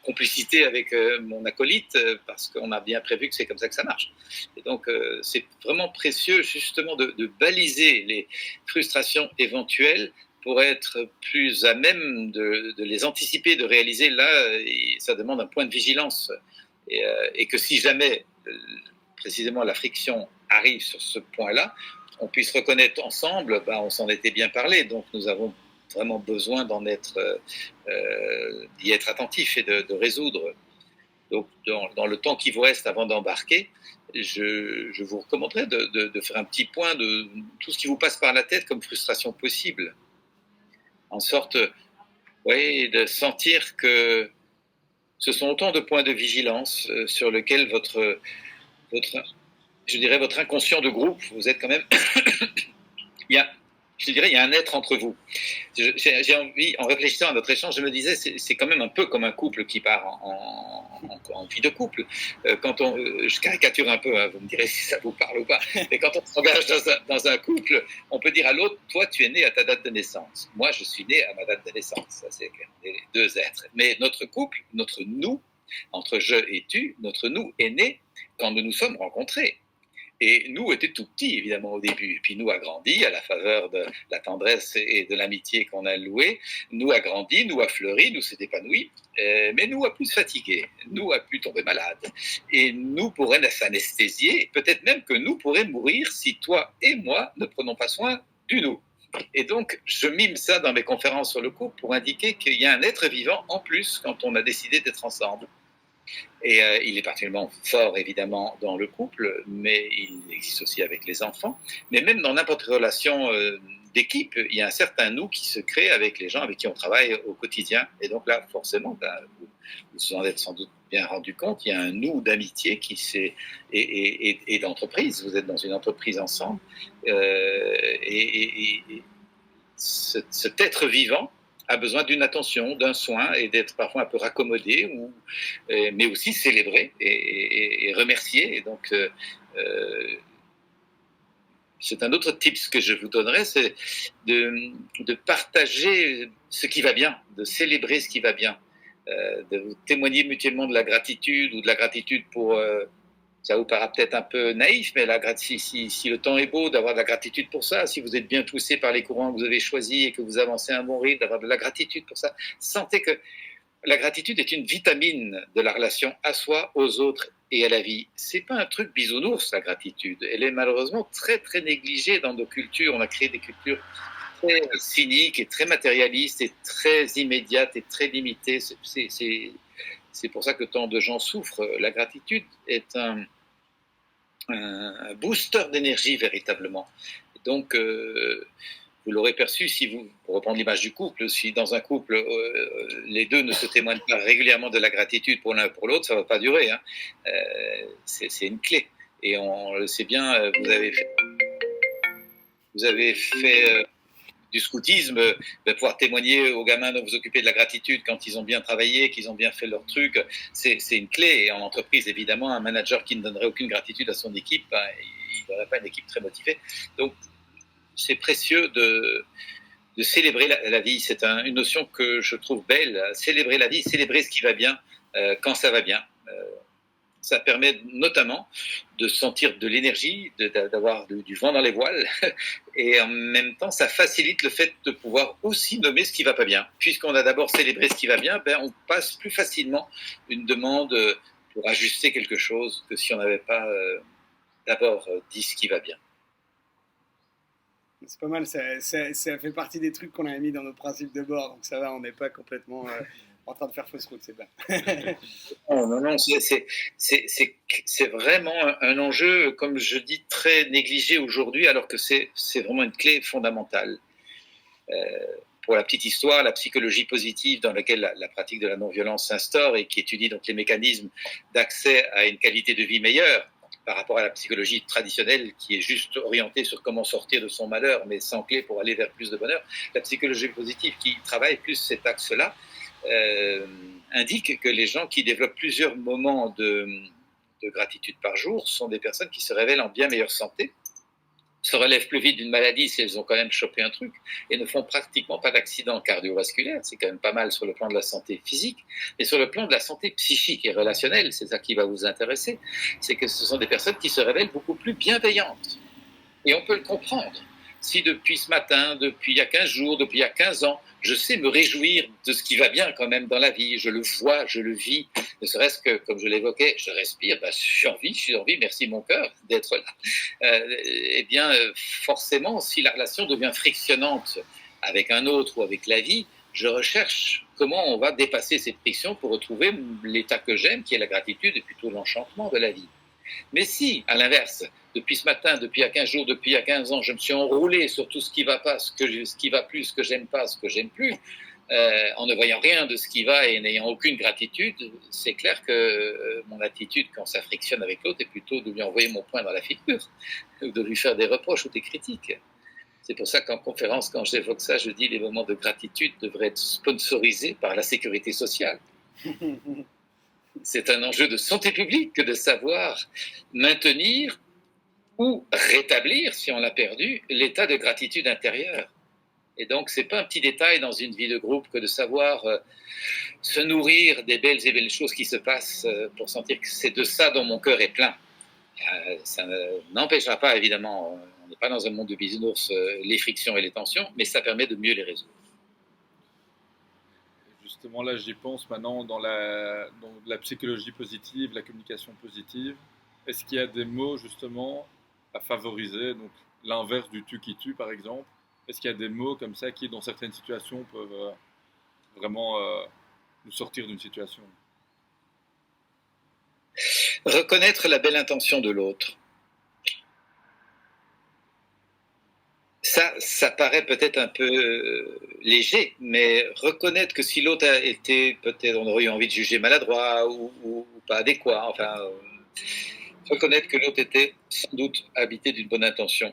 S1: complicité avec mon acolyte parce qu'on a bien prévu que c'est comme ça que ça marche. Et donc, c'est vraiment précieux justement de baliser les frustrations éventuelles pour être plus à même de les anticiper, de réaliser. Là, ça demande un point de vigilance. Et que si jamais, précisément, la friction arrive sur ce point-là, on puisse reconnaître ensemble, on s'en était bien parlé, donc nous avons vraiment besoin d'y être attentif et de résoudre. Donc, dans le temps qui vous reste avant d'embarquer, je vous recommanderais de faire un petit point de tout ce qui vous passe par la tête comme frustration possible, en sorte, de sentir que ce sont autant de points de vigilance sur lesquels votre inconscient de groupe, vous êtes quand même il y a un être entre vous. J'ai envie, en réfléchissant à notre échange, je me disais, c'est quand même un peu comme un couple qui part en vie de couple. Je caricature un peu, vous me direz si ça vous parle ou pas, mais quand on s'engage dans un couple, on peut dire à l'autre, toi, tu es né à ta date de naissance. Moi, je suis né à ma date de naissance. Ça, c'est les deux êtres. Mais notre couple, notre nous, entre je et tu, notre nous est né quand nous nous sommes rencontrés. Et nous était tout petits, évidemment, au début. Et puis nous a grandi à la faveur de la tendresse et de l'amitié qu'on a louée. Nous a grandi, nous a fleuri, nous s'est épanoui. Mais nous a pu se fatiguer, nous a pu tomber malade. Et nous pourrait s'anesthésier, peut-être même que nous pourrait mourir si toi et moi ne prenons pas soin du nous. Et donc, je mime ça dans mes conférences sur le couple pour indiquer qu'il y a un être vivant en plus quand on a décidé d'être ensemble. Et il est particulièrement fort, évidemment, dans le couple, mais il existe aussi avec les enfants. Mais même dans n'importe quelle relation d'équipe, il y a un certain nous qui se crée avec les gens avec qui on travaille au quotidien. Et donc là, forcément, vous vous en êtes sans doute bien rendu compte, il y a un nous d'amitié qui et d'entreprise. Vous êtes dans une entreprise ensemble. Et cet être vivant a besoin d'une attention, d'un soin et d'être parfois un peu raccommodé, mais aussi célébré et remercié. Et donc, c'est un autre tips que je vous donnerais, c'est de partager ce qui va bien, de célébrer ce qui va bien, de vous témoigner mutuellement de la gratitude ou de la gratitude pour ça vous paraît peut-être un peu naïf, mais si le temps est beau, d'avoir de la gratitude pour ça, si vous êtes bien poussé par les courants que vous avez choisis et que vous avancez à un bon rythme, d'avoir de la gratitude pour ça. Sentez que la gratitude est une vitamine de la relation à soi, aux autres et à la vie. C'est pas un truc bisounours, la gratitude. Elle est malheureusement très, très négligée dans nos cultures. On a créé des cultures très cyniques et très matérialistes et très immédiates et très limitées. C'est pour ça que tant de gens souffrent. La gratitude est un booster d'énergie véritablement. Donc, vous l'aurez perçu si vous, pour reprendre l'image du couple, si dans un couple, les deux ne se témoignent pas régulièrement de la gratitude pour l'un pour l'autre, ça ne va pas durer. Hein. C'est une clé. Et on le sait bien, vous avez fait du scoutisme, de pouvoir témoigner aux gamins de vous occuper de la gratitude quand ils ont bien travaillé, qu'ils ont bien fait leur truc, c'est une clé. Et en entreprise, évidemment, un manager qui ne donnerait aucune gratitude à son équipe, ben, il n'aurait pas une équipe très motivée. Donc, c'est précieux de célébrer la vie. C'est une notion que je trouve belle. Célébrer la vie, célébrer ce qui va bien quand ça va bien. Ça permet notamment de sentir de l'énergie, d'avoir du vent dans les voiles, et en même temps, ça facilite le fait de pouvoir aussi nommer ce qui ne va pas bien. Puisqu'on a d'abord célébré ce qui va bien, ben on passe plus facilement une demande pour ajuster quelque chose que si on n'avait pas d'abord dit ce qui va bien.
S2: C'est pas mal, ça fait partie des trucs qu'on avait mis dans nos principes de bord, donc ça va, on n'est pas complètement en train de faire fausse route, c'est bien.
S1: Non, c'est vraiment un enjeu, comme je dis, très négligé aujourd'hui, alors que c'est vraiment une clé fondamentale. Pour la petite histoire, la psychologie positive dans laquelle la pratique de la non-violence s'instaure et qui étudie donc les mécanismes d'accès à une qualité de vie meilleure par rapport à la psychologie traditionnelle qui est juste orientée sur comment sortir de son malheur, mais sans clé pour aller vers plus de bonheur. La psychologie positive qui travaille plus cet axe-là indique que les gens qui développent plusieurs moments de gratitude par jour sont des personnes qui se révèlent en bien meilleure santé, se relèvent plus vite d'une maladie si elles ont quand même chopé un truc et ne font pratiquement pas d'accident cardiovasculaire. C'est quand même pas mal sur le plan de la santé physique, mais sur le plan de la santé psychique et relationnelle, c'est ça qui va vous intéresser, c'est que ce sont des personnes qui se révèlent beaucoup plus bienveillantes. Et on peut le comprendre. Si depuis ce matin, depuis il y a 15 jours, depuis il y a 15 ans, je sais me réjouir de ce qui va bien quand même dans la vie, je le vois, je le vis, ne serait-ce que, comme je l'évoquais, je respire, je suis en vie, merci mon cœur d'être là. Eh bien, forcément, si la relation devient frictionnante avec un autre ou avec la vie, je recherche comment on va dépasser cette friction pour retrouver l'état que j'aime, qui est la gratitude et plutôt l'enchantement de la vie. Mais si, à l'inverse, depuis ce matin, depuis il y a 15 jours, depuis il y a 15 ans, je me suis enroulé sur tout ce qui va pas, ce qui va plus, ce que j'aime pas, ce que j'aime plus, en ne voyant rien de ce qui va et n'ayant aucune gratitude, c'est clair que mon attitude quand ça frictionne avec l'autre est plutôt de lui envoyer mon poing dans la figure, ou de lui faire des reproches ou des critiques. C'est pour ça qu'en conférence, quand j'évoque ça, je dis les moments de gratitude devraient être sponsorisés par la sécurité sociale. C'est un enjeu de santé publique que de savoir maintenir ou rétablir, si on l'a perdu, l'état de gratitude intérieure. Et donc, ce n'est pas un petit détail dans une vie de groupe que de savoir se nourrir des belles et belles choses qui se passent pour sentir que c'est de ça dont mon cœur est plein. Ça n'empêchera pas, évidemment, on n'est pas dans un monde de bisounours, les frictions et les tensions, mais ça permet de mieux les résoudre.
S3: Justement, là, j'y pense maintenant dans la psychologie positive, la communication positive. Est-ce qu'il y a des mots, justement, à favoriser? Donc, l'inverse du tu qui tue, par exemple. Est-ce qu'il y a des mots comme ça qui, dans certaines situations, peuvent vraiment nous sortir d'une situation?
S1: Reconnaître la belle intention de l'autre. Ça paraît peut-être un peu léger, mais reconnaître que si l'autre a été, peut-être on aurait eu envie de juger maladroit ou pas adéquat, enfin, reconnaître que l'autre était sans doute habité d'une bonne intention.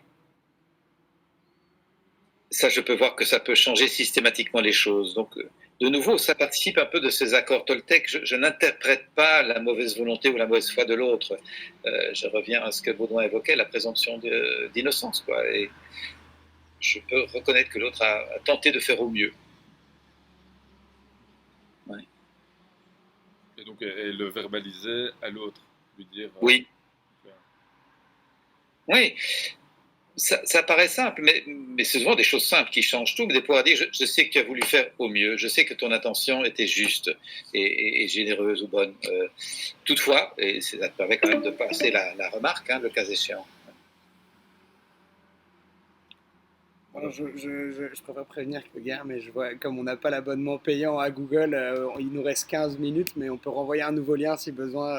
S1: Ça, je peux voir que ça peut changer systématiquement les choses. Donc, de nouveau, ça participe un peu de ces accords Toltec. Je n'interprète pas la mauvaise volonté ou la mauvaise foi de l'autre. Je reviens à ce que Baudouin évoquait, la présomption d'innocence, quoi. Et je peux reconnaître que l'autre a tenté de faire au mieux. Ouais.
S3: Et donc, et le verbaliser à l'autre, lui dire.
S1: Oui. Oui. Ça paraît simple, mais c'est souvent des choses simples qui changent tout. Mais de pouvoir dire, je sais que tu as voulu faire au mieux, je sais que ton intention était juste et généreuse ou bonne. Toutefois, et ça te permet quand même de passer la remarque, le cas échéant.
S2: Alors, je préfère prévenir que Guerre, mais je vois, comme on n'a pas l'abonnement payant à Google, il nous reste 15 minutes, mais on peut renvoyer un nouveau lien si besoin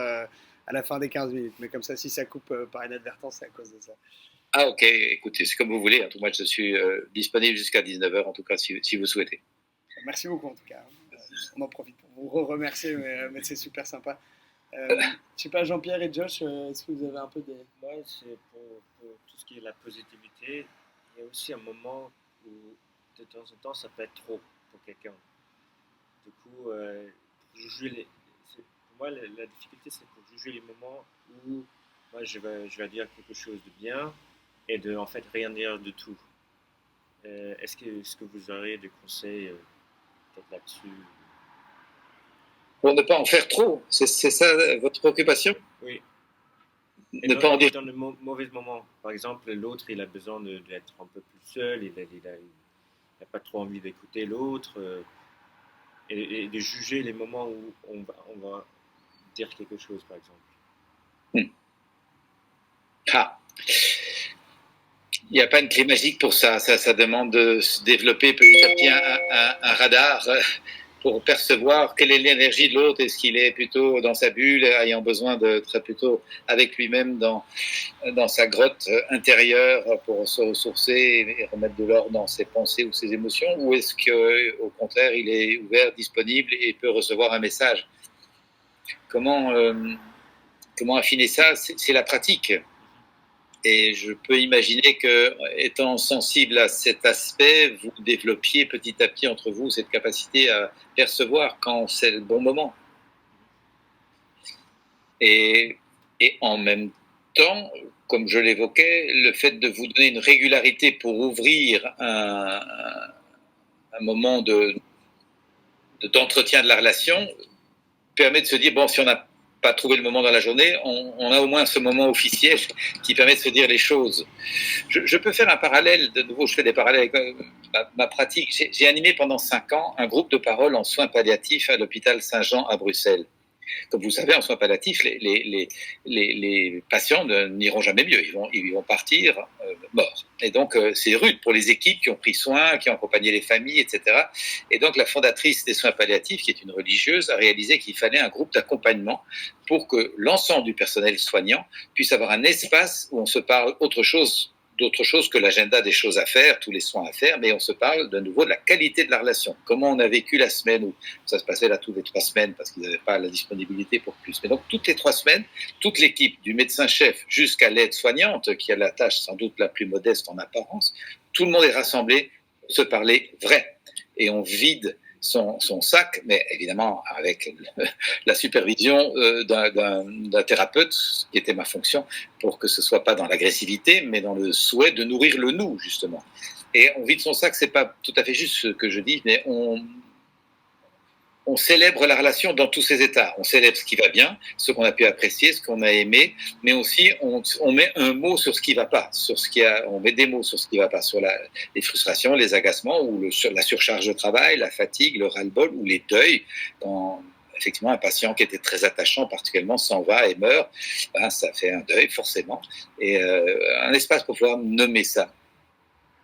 S2: à la fin des 15 minutes. Mais comme ça, si ça coupe par inadvertance, c'est à cause de ça.
S1: Ah ok, écoutez, c'est comme vous voulez. En tout cas, je suis disponible jusqu'à 19h, en tout cas, si vous souhaitez.
S2: Merci beaucoup, en tout cas. On en profite pour vous remercier, mais c'est super sympa. Je sais pas, Jean-Pierre et Josh, est-ce que vous avez un peu des...
S4: Moi, c'est pour tout ce qui est la positivité. Il y a aussi un moment où, de temps en temps, ça peut être trop pour quelqu'un. Du coup, pour juger pour moi, la difficulté, c'est pour juger les moments où moi, je vais dire quelque chose de bien et de, en fait, rien dire du tout. Est-ce que vous aurez des conseils peut-être là-dessus?
S1: Pour ne pas en faire trop, c'est ça votre préoccupation?
S4: Oui.
S1: Ne pas en dire.
S4: Dans de mauvais moments. Par exemple, l'autre, il a besoin d'être un peu plus seul, il n'a pas trop envie d'écouter l'autre, et de juger les moments où on va dire quelque chose, par exemple.
S1: Ah. Il n'y a pas une clé magique pour ça. Ça demande de se développer petit à petit un radar pour percevoir quelle est l'énergie de l'autre. Est-ce qu'il est plutôt dans sa bulle, ayant besoin d'être plutôt avec lui-même dans sa grotte intérieure pour se ressourcer et remettre de l'ordre dans ses pensées ou ses émotions, ou est-ce qu'au contraire, il est ouvert, disponible et peut recevoir un message? Comment affiner ça? C'est la pratique. Et je peux imaginer que, étant sensible à cet aspect, vous développiez petit à petit entre vous cette capacité à percevoir quand c'est le bon moment. Et en même temps, comme je l'évoquais, le fait de vous donner une régularité pour ouvrir un moment d'entretien de la relation permet de se dire, bon, si on n'a pas trouvé le moment dans la journée, on a au moins ce moment officiel qui permet de se dire les choses. Je peux faire un parallèle, de nouveau, je fais des parallèles avec ma pratique. J'ai animé pendant 5 ans un groupe de parole en soins palliatifs à l'hôpital Saint-Jean à Bruxelles. Comme vous savez, en soins palliatifs, les patients n'iront jamais mieux. Ils vont partir morts. Et donc, c'est rude pour les équipes qui ont pris soin, qui ont accompagné les familles, etc. Et donc, la fondatrice des soins palliatifs, qui est une religieuse, a réalisé qu'il fallait un groupe d'accompagnement pour que l'ensemble du personnel soignant puisse avoir un espace où on se parle d'autre chose que l'agenda des choses à faire, tous les soins à faire, mais on se parle de nouveau de la qualité de la relation. Comment on a vécu la semaine où ça se passait là toutes les 3 semaines parce qu'ils n'avaient pas la disponibilité pour plus. Mais donc toutes les 3 semaines, toute l'équipe du médecin-chef jusqu'à l'aide-soignante, qui a la tâche sans doute la plus modeste en apparence, tout le monde est rassemblé pour se parler vrai. Et on vide son sac, mais évidemment avec la supervision d'un thérapeute, ce qui était ma fonction, pour que ce ne soit pas dans l'agressivité, mais dans le souhait de nourrir le nous, justement. Et on vide son sac, ce n'est pas tout à fait juste ce que je dis, mais on célèbre la relation dans tous ses états. On célèbre ce qui va bien, ce qu'on a pu apprécier, ce qu'on a aimé, mais aussi on met un mot sur ce qui ne va pas, on met des mots sur ce qui ne va pas, sur les frustrations, les agacements, ou sur la surcharge de travail, la fatigue, le ras-le-bol, ou les deuils. Quand effectivement un patient qui était très attachant particulièrement s'en va et meurt, ça fait un deuil forcément. Et un espace pour pouvoir nommer ça.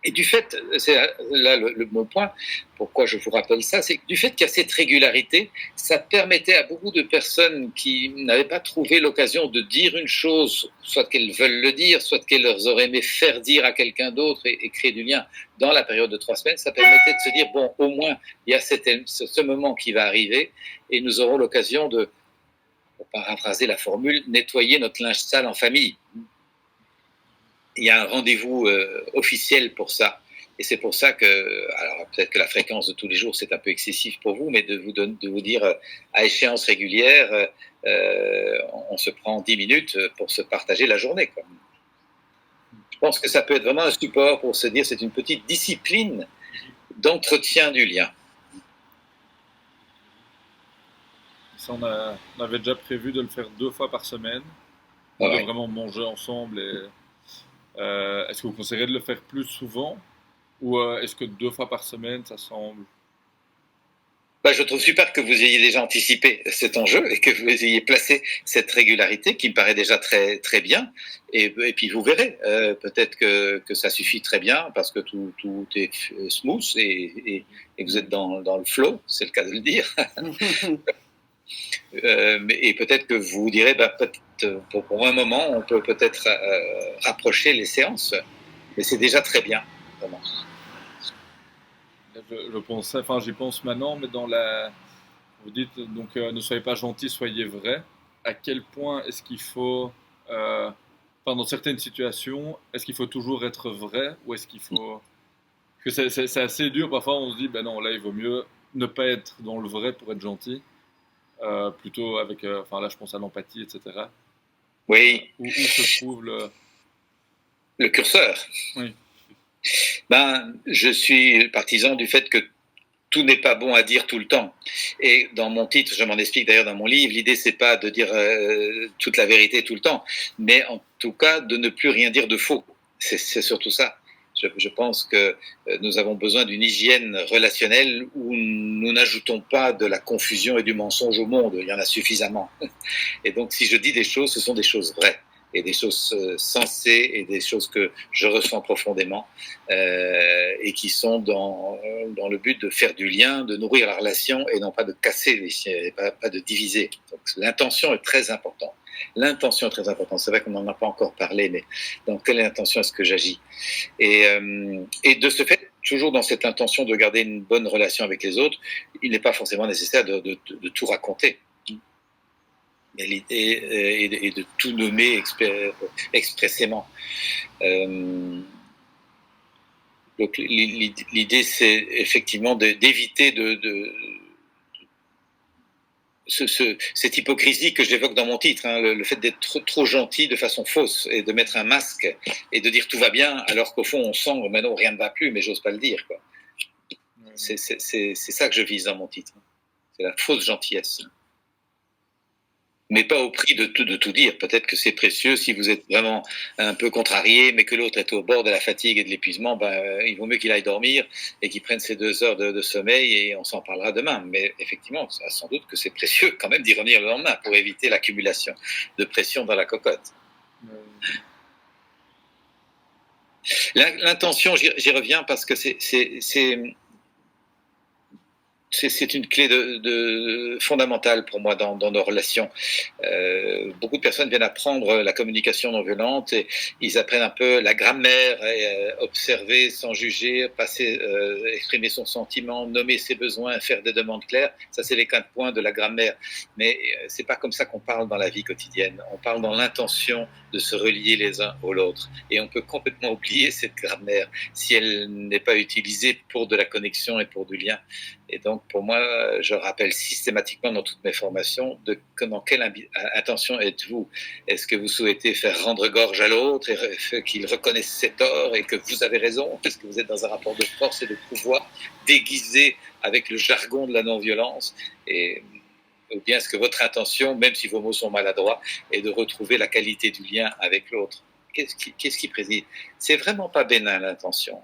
S1: Et du fait, c'est là mon point, pourquoi je vous rappelle ça, c'est que du fait qu'il y a cette régularité, ça permettait à beaucoup de personnes qui n'avaient pas trouvé l'occasion de dire une chose, soit qu'elles veulent le dire, soit qu'elles auraient aimé faire dire à quelqu'un d'autre et créer du lien dans la période de 3 semaines, ça permettait de se dire, bon, au moins, il y a ce moment qui va arriver et nous aurons l'occasion de, pour paraphraser la formule, nettoyer notre linge sale en famille. Il y a un rendez-vous officiel pour ça. Et c'est pour ça que, alors peut-être que la fréquence de tous les jours, c'est un peu excessif pour vous, mais de vous dire à échéance régulière, on se prend 10 minutes pour se partager la journée, quoi. Je pense que ça peut être vraiment un support pour se dire c'est une petite discipline d'entretien du lien.
S3: Ça, on avait déjà prévu de le faire 2 fois par semaine, de
S1: Ouais.
S3: vraiment manger ensemble. Est-ce que vous conseilleriez de le faire plus souvent ou est-ce que 2 fois par semaine, ça semble...
S1: Bah, je trouve super que vous ayez déjà anticipé cet enjeu et que vous ayez placé cette régularité qui me paraît déjà très, très bien. Et puis vous verrez, peut-être que ça suffit très bien parce que tout est smooth et vous êtes dans le flow, c'est le cas de le dire. Et peut-être que vous vous direz, bah, pour un moment, on peut peut-être rapprocher les séances. Mais c'est déjà très bien, vraiment.
S3: Je pensais, enfin j'y pense maintenant, mais dans la... Vous dites donc ne soyez pas gentil, soyez vrai. À quel point est-ce qu'il faut, enfin dans certaines situations, est-ce qu'il faut toujours être vrai ou est-ce qu'il faut... Que c'est assez dur, parfois on se dit, ben non, là il vaut mieux ne pas être dans le vrai pour être gentil, plutôt avec, enfin là je pense à l'empathie, etc.
S1: Oui.
S3: Où se trouve
S1: le curseur.
S3: Oui.
S1: Ben, je suis partisan du fait que tout n'est pas bon à dire tout le temps. Et dans mon titre, je m'en explique d'ailleurs dans mon livre, l'idée c'est pas de dire toute la vérité tout le temps, mais en tout cas de ne plus rien dire de faux. C'est surtout ça. Je pense que nous avons besoin d'une hygiène relationnelle où nous n'ajoutons pas de la confusion et du mensonge au monde. Il y en a suffisamment. Et donc, si je dis des choses, ce sont des choses vraies et des choses sensées et des choses que je ressens profondément et qui sont dans le but de faire du lien, de nourrir la relation et non pas de casser, pas de diviser. Donc, l'intention est très importante. L'intention est très importante. C'est vrai qu'on n'en a pas encore parlé, mais dans quelle intention est-ce que j'agis et de ce fait, toujours dans cette intention de garder une bonne relation avec les autres, il n'est pas forcément nécessaire de tout raconter. Mais l'idée est de tout nommer expressément. Donc l'idée, c'est effectivement d'éviter cette hypocrisie que j'évoque dans mon titre, hein, le fait d'être trop gentil de façon fausse et de mettre un masque et de dire tout va bien alors qu'au fond on sent mais non rien ne va plus mais j'ose pas le dire, quoi. C'est ça que je vise dans mon titre. C'est la fausse gentillesse. Mais pas au prix de tout dire. Peut-être que c'est précieux si vous êtes vraiment un peu contrarié, mais que l'autre est au bord de la fatigue et de l'épuisement, ben, il vaut mieux qu'il aille dormir et qu'il prenne ses 2 heures de sommeil et on s'en parlera demain. Mais effectivement, sans doute que c'est précieux quand même d'y revenir le lendemain pour éviter l'accumulation de pression dans la cocotte. L'intention, j'y reviens parce que c'est une clé fondamentale pour moi dans nos relations. Beaucoup de personnes viennent apprendre la communication non violente et ils apprennent un peu la grammaire, observer sans juger, exprimer son sentiment, nommer ses besoins, faire des demandes claires. Ça, c'est les 4 points de la grammaire. Mais c'est pas comme ça qu'on parle dans la vie quotidienne. On parle dans l'intention de se relier les uns aux autres. Et on peut complètement oublier cette grammaire si elle n'est pas utilisée pour de la connexion et pour du lien. Et donc, pour moi, je rappelle systématiquement dans toutes mes formations dans quelle intention êtes-vous. Est-ce que vous souhaitez faire rendre gorge à l'autre et qu'il reconnaisse ses torts et que vous avez raison? Est-ce que vous êtes dans un rapport de force et de pouvoir déguisé avec le jargon de la non-violence? Ou bien est-ce que votre intention, même si vos mots sont maladroits, est de retrouver la qualité du lien avec l'autre? Qu'est-ce qui préside? C'est vraiment pas bénin l'intention.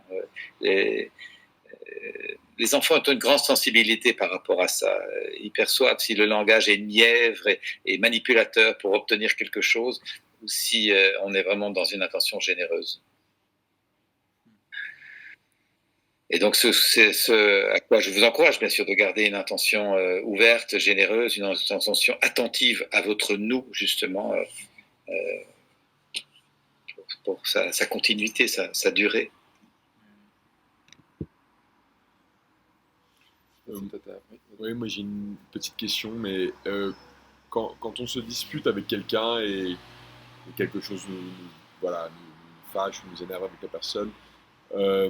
S1: Les enfants ont une grande sensibilité par rapport à ça. Ils perçoivent si le langage est mièvre et manipulateur pour obtenir quelque chose ou si on est vraiment dans une intention généreuse. Et donc, c'est ce à quoi je vous encourage, bien sûr, de garder une intention ouverte, généreuse, une intention attentive à votre nous, justement, pour sa continuité, sa durée.
S5: Oui, moi j'ai une petite question, mais quand on se dispute avec quelqu'un et quelque chose voilà, nous fâche ou nous énerve avec la personne, euh,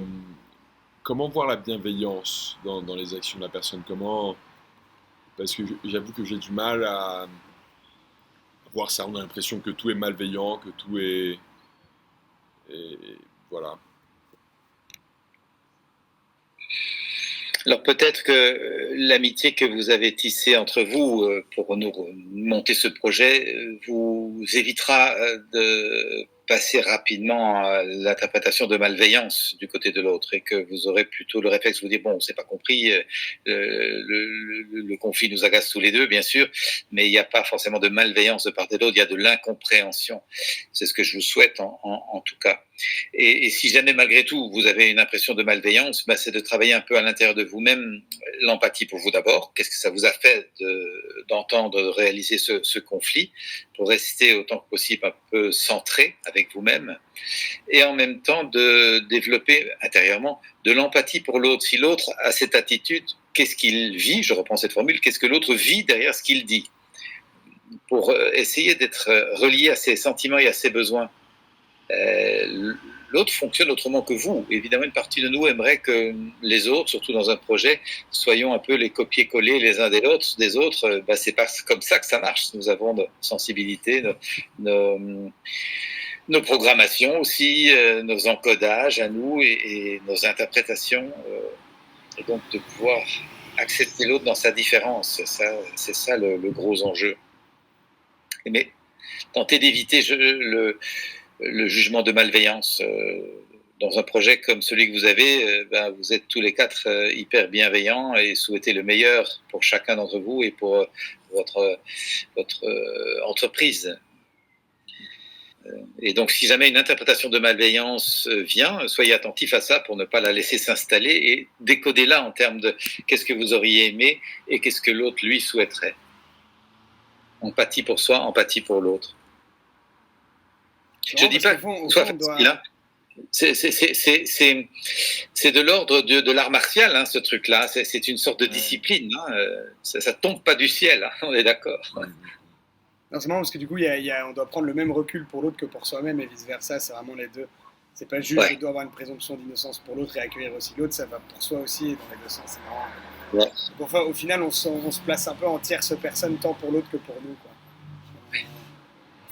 S5: comment voir la bienveillance dans les actions de la personne? Parce que j'avoue que j'ai du mal à voir ça. On a l'impression que tout est malveillant, que tout est... voilà.
S1: Alors peut-être que l'amitié que vous avez tissée entre vous pour nous monter ce projet vous évitera de passer rapidement à l'interprétation de malveillance du côté de l'autre et que vous aurez plutôt le réflexe de vous dire bon, on s'est pas compris, le conflit nous agace tous les deux, bien sûr, mais il n'y a pas forcément de malveillance de part et d'autre, il y a de l'incompréhension. C'est ce que je vous souhaite en tout cas. Et si jamais malgré tout vous avez une impression de malveillance, c'est de travailler un peu à l'intérieur de vous-même l'empathie pour vous d'abord. Qu'est-ce que ça vous a fait d'entendre, de réaliser ce conflit pour rester autant que possible un peu centré avec vous-même et en même temps de développer intérieurement de l'empathie pour l'autre. Si l'autre a cette attitude, qu'est-ce qu'il vit? Je reprends cette formule. Qu'est-ce que l'autre vit derrière ce qu'il dit? Pour essayer d'être relié à ses sentiments et à ses besoins. L'autre fonctionne autrement que vous. Évidemment, une partie de nous aimerait que les autres, surtout dans un projet, soyons un peu les copier-coller les uns des autres. C'est pas comme ça que ça marche. Nous avons nos sensibilités, nos programmations aussi, nos encodages à nous et nos interprétations. Et donc de pouvoir accepter l'autre dans sa différence, c'est ça le gros enjeu. Mais tenter d'éviter le jugement de malveillance. Dans un projet comme celui que vous avez, vous êtes tous les quatre hyper bienveillants et souhaitez le meilleur pour chacun d'entre vous et pour votre entreprise. Et donc, si jamais une interprétation de malveillance vient, soyez attentifs à ça pour ne pas la laisser s'installer et décodez-la en termes de qu'est-ce que vous auriez aimé et qu'est-ce que l'autre, lui, souhaiterait. Empathie pour soi, empathie pour l'autre. Je ne dis pas que ce soit facile, hein. C'est de l'ordre de l'art martial, hein, ce truc-là. C'est une sorte de discipline. Hein. Ça ne tombe pas du ciel, hein, on est d'accord.
S2: Non, c'est marrant parce que du coup, on doit prendre le même recul pour l'autre que pour soi-même et vice-versa. C'est vraiment les deux. C'est pas juste je dois avoir une présomption d'innocence pour l'autre et accueillir aussi l'autre. Ça va pour soi aussi et dans les deux sens. C'est marrant. Ouais. Enfin, au final, on se place un peu en tierce personne tant pour l'autre que pour nous. Quoi.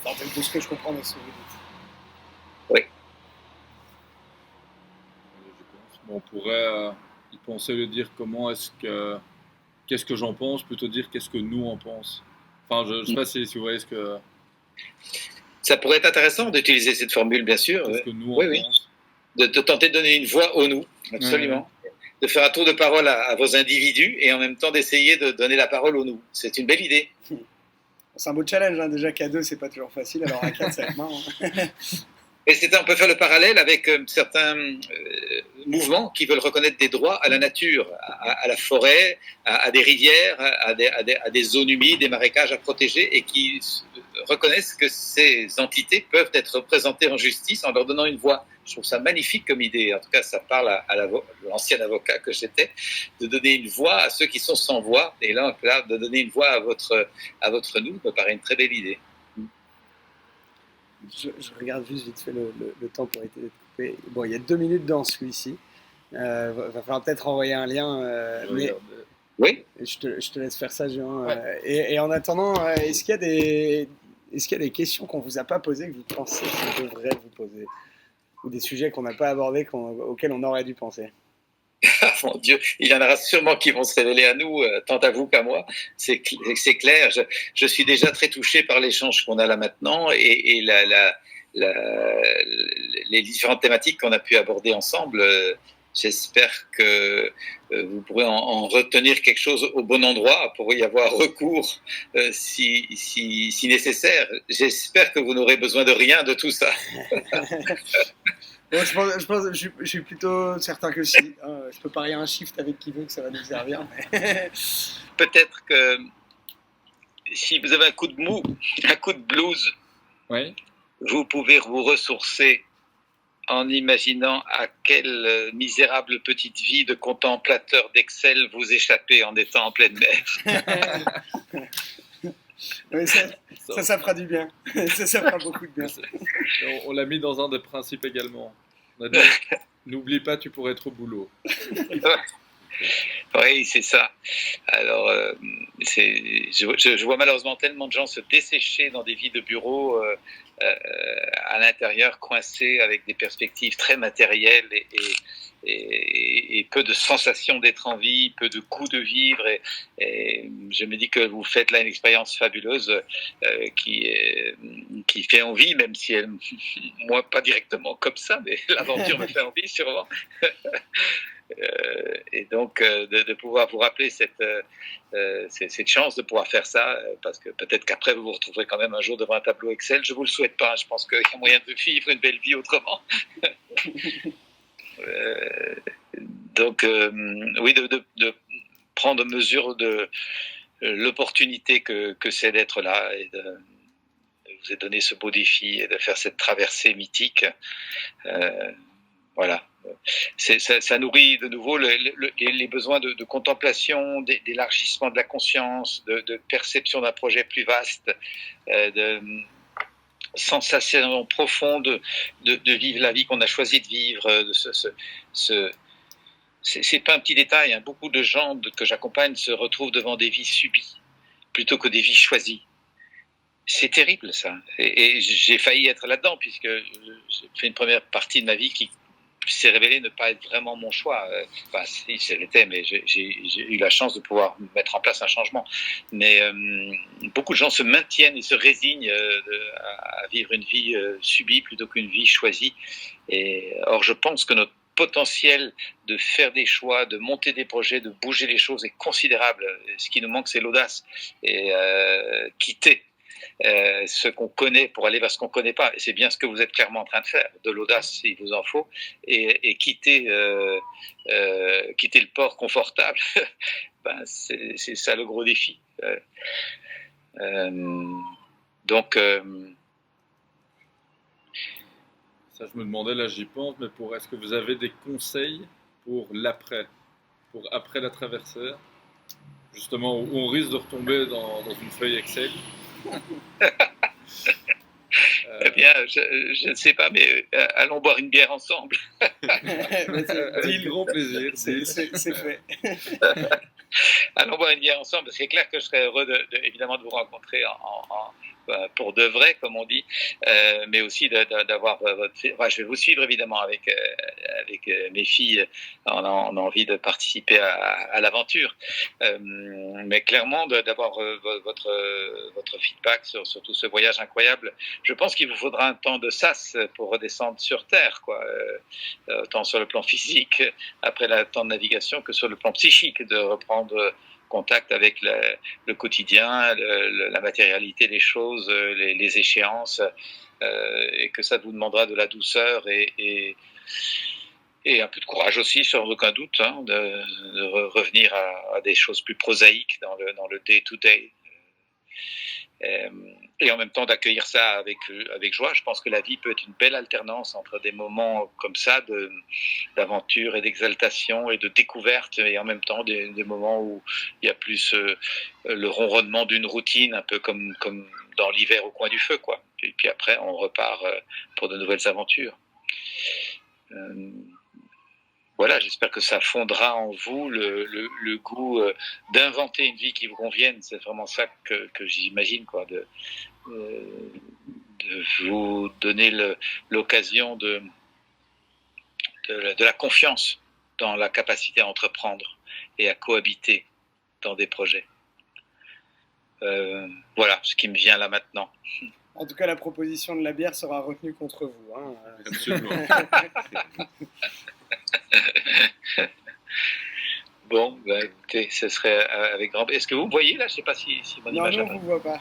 S2: Enfin, de ce que je comprends de ce que vous dites.
S1: Oui.
S3: On pourrait y penser, le dire comment qu'est-ce que j'en pense, plutôt dire qu'est-ce que nous en pense. Enfin, je ne sais pas si vous voyez ce que...
S1: Ça pourrait être intéressant d'utiliser cette formule, bien sûr.
S3: Qu'est-ce que nous en pense.
S1: De tenter de donner une voix au nous, absolument. De faire un tour de parole à vos individus et en même temps d'essayer de donner la parole au nous. C'est une belle idée.
S2: C'est un beau challenge, hein. Déjà qu'à deux, c'est pas toujours facile, alors à quatre, ça va être marrant.
S1: Et on peut faire le parallèle avec certains mouvements qui veulent reconnaître des droits à la nature, à la forêt, à des rivières, à des zones humides, des marécages à protéger, et qui reconnaissent que ces entités peuvent être représentées en justice en leur donnant une voix. Je trouve ça magnifique comme idée. En tout cas, ça parle à l'ancien avocat que j'étais, de donner une voix à ceux qui sont sans voix. Et là, de donner une voix à votre nous me paraît une très belle idée.
S2: Je regarde juste vite fait le temps pour être coupé. Bon, il y a 2 minutes dans celui-ci. Va falloir peut-être envoyer un lien. Mais
S1: oui.
S2: Je te laisse faire ça, Jean. Ouais. Et en attendant, est-ce qu'il y a des questions qu'on ne vous a pas posées que vous pensez qu'on devrait vous poser? Ou des sujets qu'on n'a pas abordés auxquels on aurait dû penser?
S1: Mon Dieu, il y en aura sûrement qui vont se révéler à nous, tant à vous qu'à moi. C'est clair. Je suis déjà très touché par l'échange qu'on a là maintenant et les différentes thématiques qu'on a pu aborder ensemble. J'espère que vous pourrez en retenir quelque chose au bon endroit pour y avoir recours si nécessaire. J'espère que vous n'aurez besoin de rien de tout ça.
S2: Bon, je suis plutôt certain que si. Je peux parier un shift avec qui veut que ça va nous servir. Mais...
S1: Peut-être que si vous avez un coup de mou, un coup de blues,
S3: Oui.
S1: vous pouvez vous ressourcer en imaginant à quelle misérable petite vie de contemplateur d'Excel vous échappez en étant en pleine mer.
S2: Oui, ça fera du bien. Ça fera beaucoup de bien.
S3: On l'a mis dans un des principes également. On a dit, n'oublie pas, tu pourrais être au boulot.
S1: Oui, c'est ça. Alors, je vois malheureusement tellement de gens se dessécher dans des vies de bureau à l'intérieur, coincés avec des perspectives très matérielles et peu de sensations d'être en vie, peu de goût de vivre. Et je me dis que vous faites là une expérience fabuleuse qui fait envie, même si elle, moi, pas directement comme ça, mais l'aventure me fait envie sûrement. Et donc de pouvoir vous rappeler cette chance de pouvoir faire ça, parce que peut-être qu'après vous vous retrouverez quand même un jour devant un tableau Excel. Je vous le souhaite pas, je pense qu'il y a moyen de vivre une belle vie autrement. Donc oui, de prendre mesure de l'opportunité que c'est d'être là et de vous ai donné ce beau défi et de faire cette traversée mythique. Voilà. Ça nourrit de nouveau les besoins de contemplation, d'élargissement de la conscience, de perception d'un projet plus vaste, de sensation profonde de vivre la vie qu'on a choisi de vivre. C'est pas un petit détail, hein. Beaucoup de gens que j'accompagne se retrouvent devant des vies subies plutôt que des vies choisies. C'est terrible ça. Et j'ai failli être là-dedans puisque j'ai fait une première partie de ma vie qui s'est révélé ne pas être vraiment mon choix. Enfin, si, ça l'était, mais j'ai eu la chance de pouvoir mettre en place un changement. Mais beaucoup de gens se maintiennent et se résignent à vivre une vie subie plutôt qu'une vie choisie. Or, je pense que notre potentiel de faire des choix, de monter des projets, de bouger les choses est considérable. Ce qui nous manque, c'est l'audace. Et quitter ce qu'on connaît pour aller vers ce qu'on ne connaît pas. Et c'est bien ce que vous êtes clairement en train de faire. De l'audace, il vous en faut. Et quitter le port confortable, ben, c'est ça le gros défi. Donc...
S3: Ça, je me demandais, là j'y pense, mais est-ce que vous avez des conseils pour l'après, pour après la traversée, justement où on risque de retomber dans une feuille Excel?
S1: Eh bien, je ne sais pas, mais allons boire une bière ensemble.
S3: Avec grand plaisir.
S2: C'est fait.
S1: Allons boire une bière ensemble. C'est clair que je serais heureux évidemment de vous rencontrer pour de vrai, comme on dit, mais aussi d'avoir votre... Enfin, je vais vous suivre évidemment avec mes filles. On a envie de participer à l'aventure, mais clairement d'avoir votre feedback sur tout ce voyage incroyable. Je pense qu'il vous faudra un temps de sas pour redescendre sur Terre, quoi, tant sur le plan physique après le temps de navigation que sur le plan psychique, de reprendre contact avec le quotidien, la matérialité des choses, les échéances, et que ça vous demandera de la douceur et un peu de courage aussi, sans aucun doute, hein, de revenir à des choses plus prosaïques dans le day-to-day. Et en même temps d'accueillir ça avec joie. Je pense que la vie peut être une belle alternance entre des moments comme ça d'aventure et d'exaltation et de découverte, et en même temps des moments où il y a plus le ronronnement d'une routine, un peu comme dans l'hiver au coin du feu, quoi. Et puis après, on repart pour de nouvelles aventures. Voilà, j'espère que ça fondera en vous le goût d'inventer une vie qui vous convienne. C'est vraiment ça que j'imagine, quoi, de vous donner l'occasion de la confiance dans la capacité à entreprendre et à cohabiter dans des projets. Voilà ce qui me vient là maintenant.
S2: En tout cas, la proposition de la bière sera retenue contre vous. Hein.
S3: Absolument.
S1: Bon, bah, écoutez, ce serait avec grand... Est-ce que vous me voyez là? Je ne sais pas si mon image...
S2: Non, on ne vous voit pas.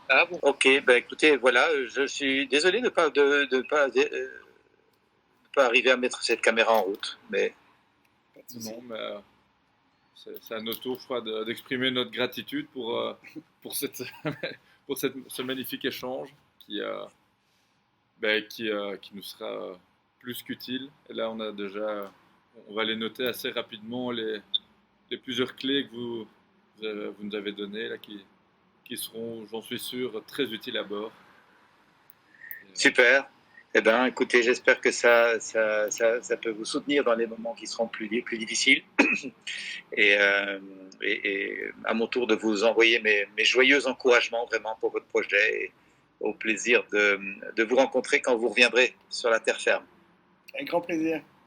S1: Ah bon. Ok, bah, écoutez, voilà, je suis désolé de ne pas peut arriver à mettre cette caméra en route. Mais
S2: Pas de souci.
S3: Non, mais c'est à notre tour, je crois, d'exprimer notre gratitude pour, ce magnifique échange qui nous sera plus qu'utile. Et là, on va les noter assez rapidement, les plusieurs clés que vous nous avez données, là, qui seront, j'en suis sûr, très utiles à bord.
S1: super. Eh bien, écoutez, j'espère que ça peut vous soutenir dans les moments qui seront plus difficiles. Et à mon tour de vous envoyer mes joyeux encouragements vraiment pour votre projet et au plaisir de vous rencontrer quand vous reviendrez sur la terre ferme.
S2: Avec grand plaisir.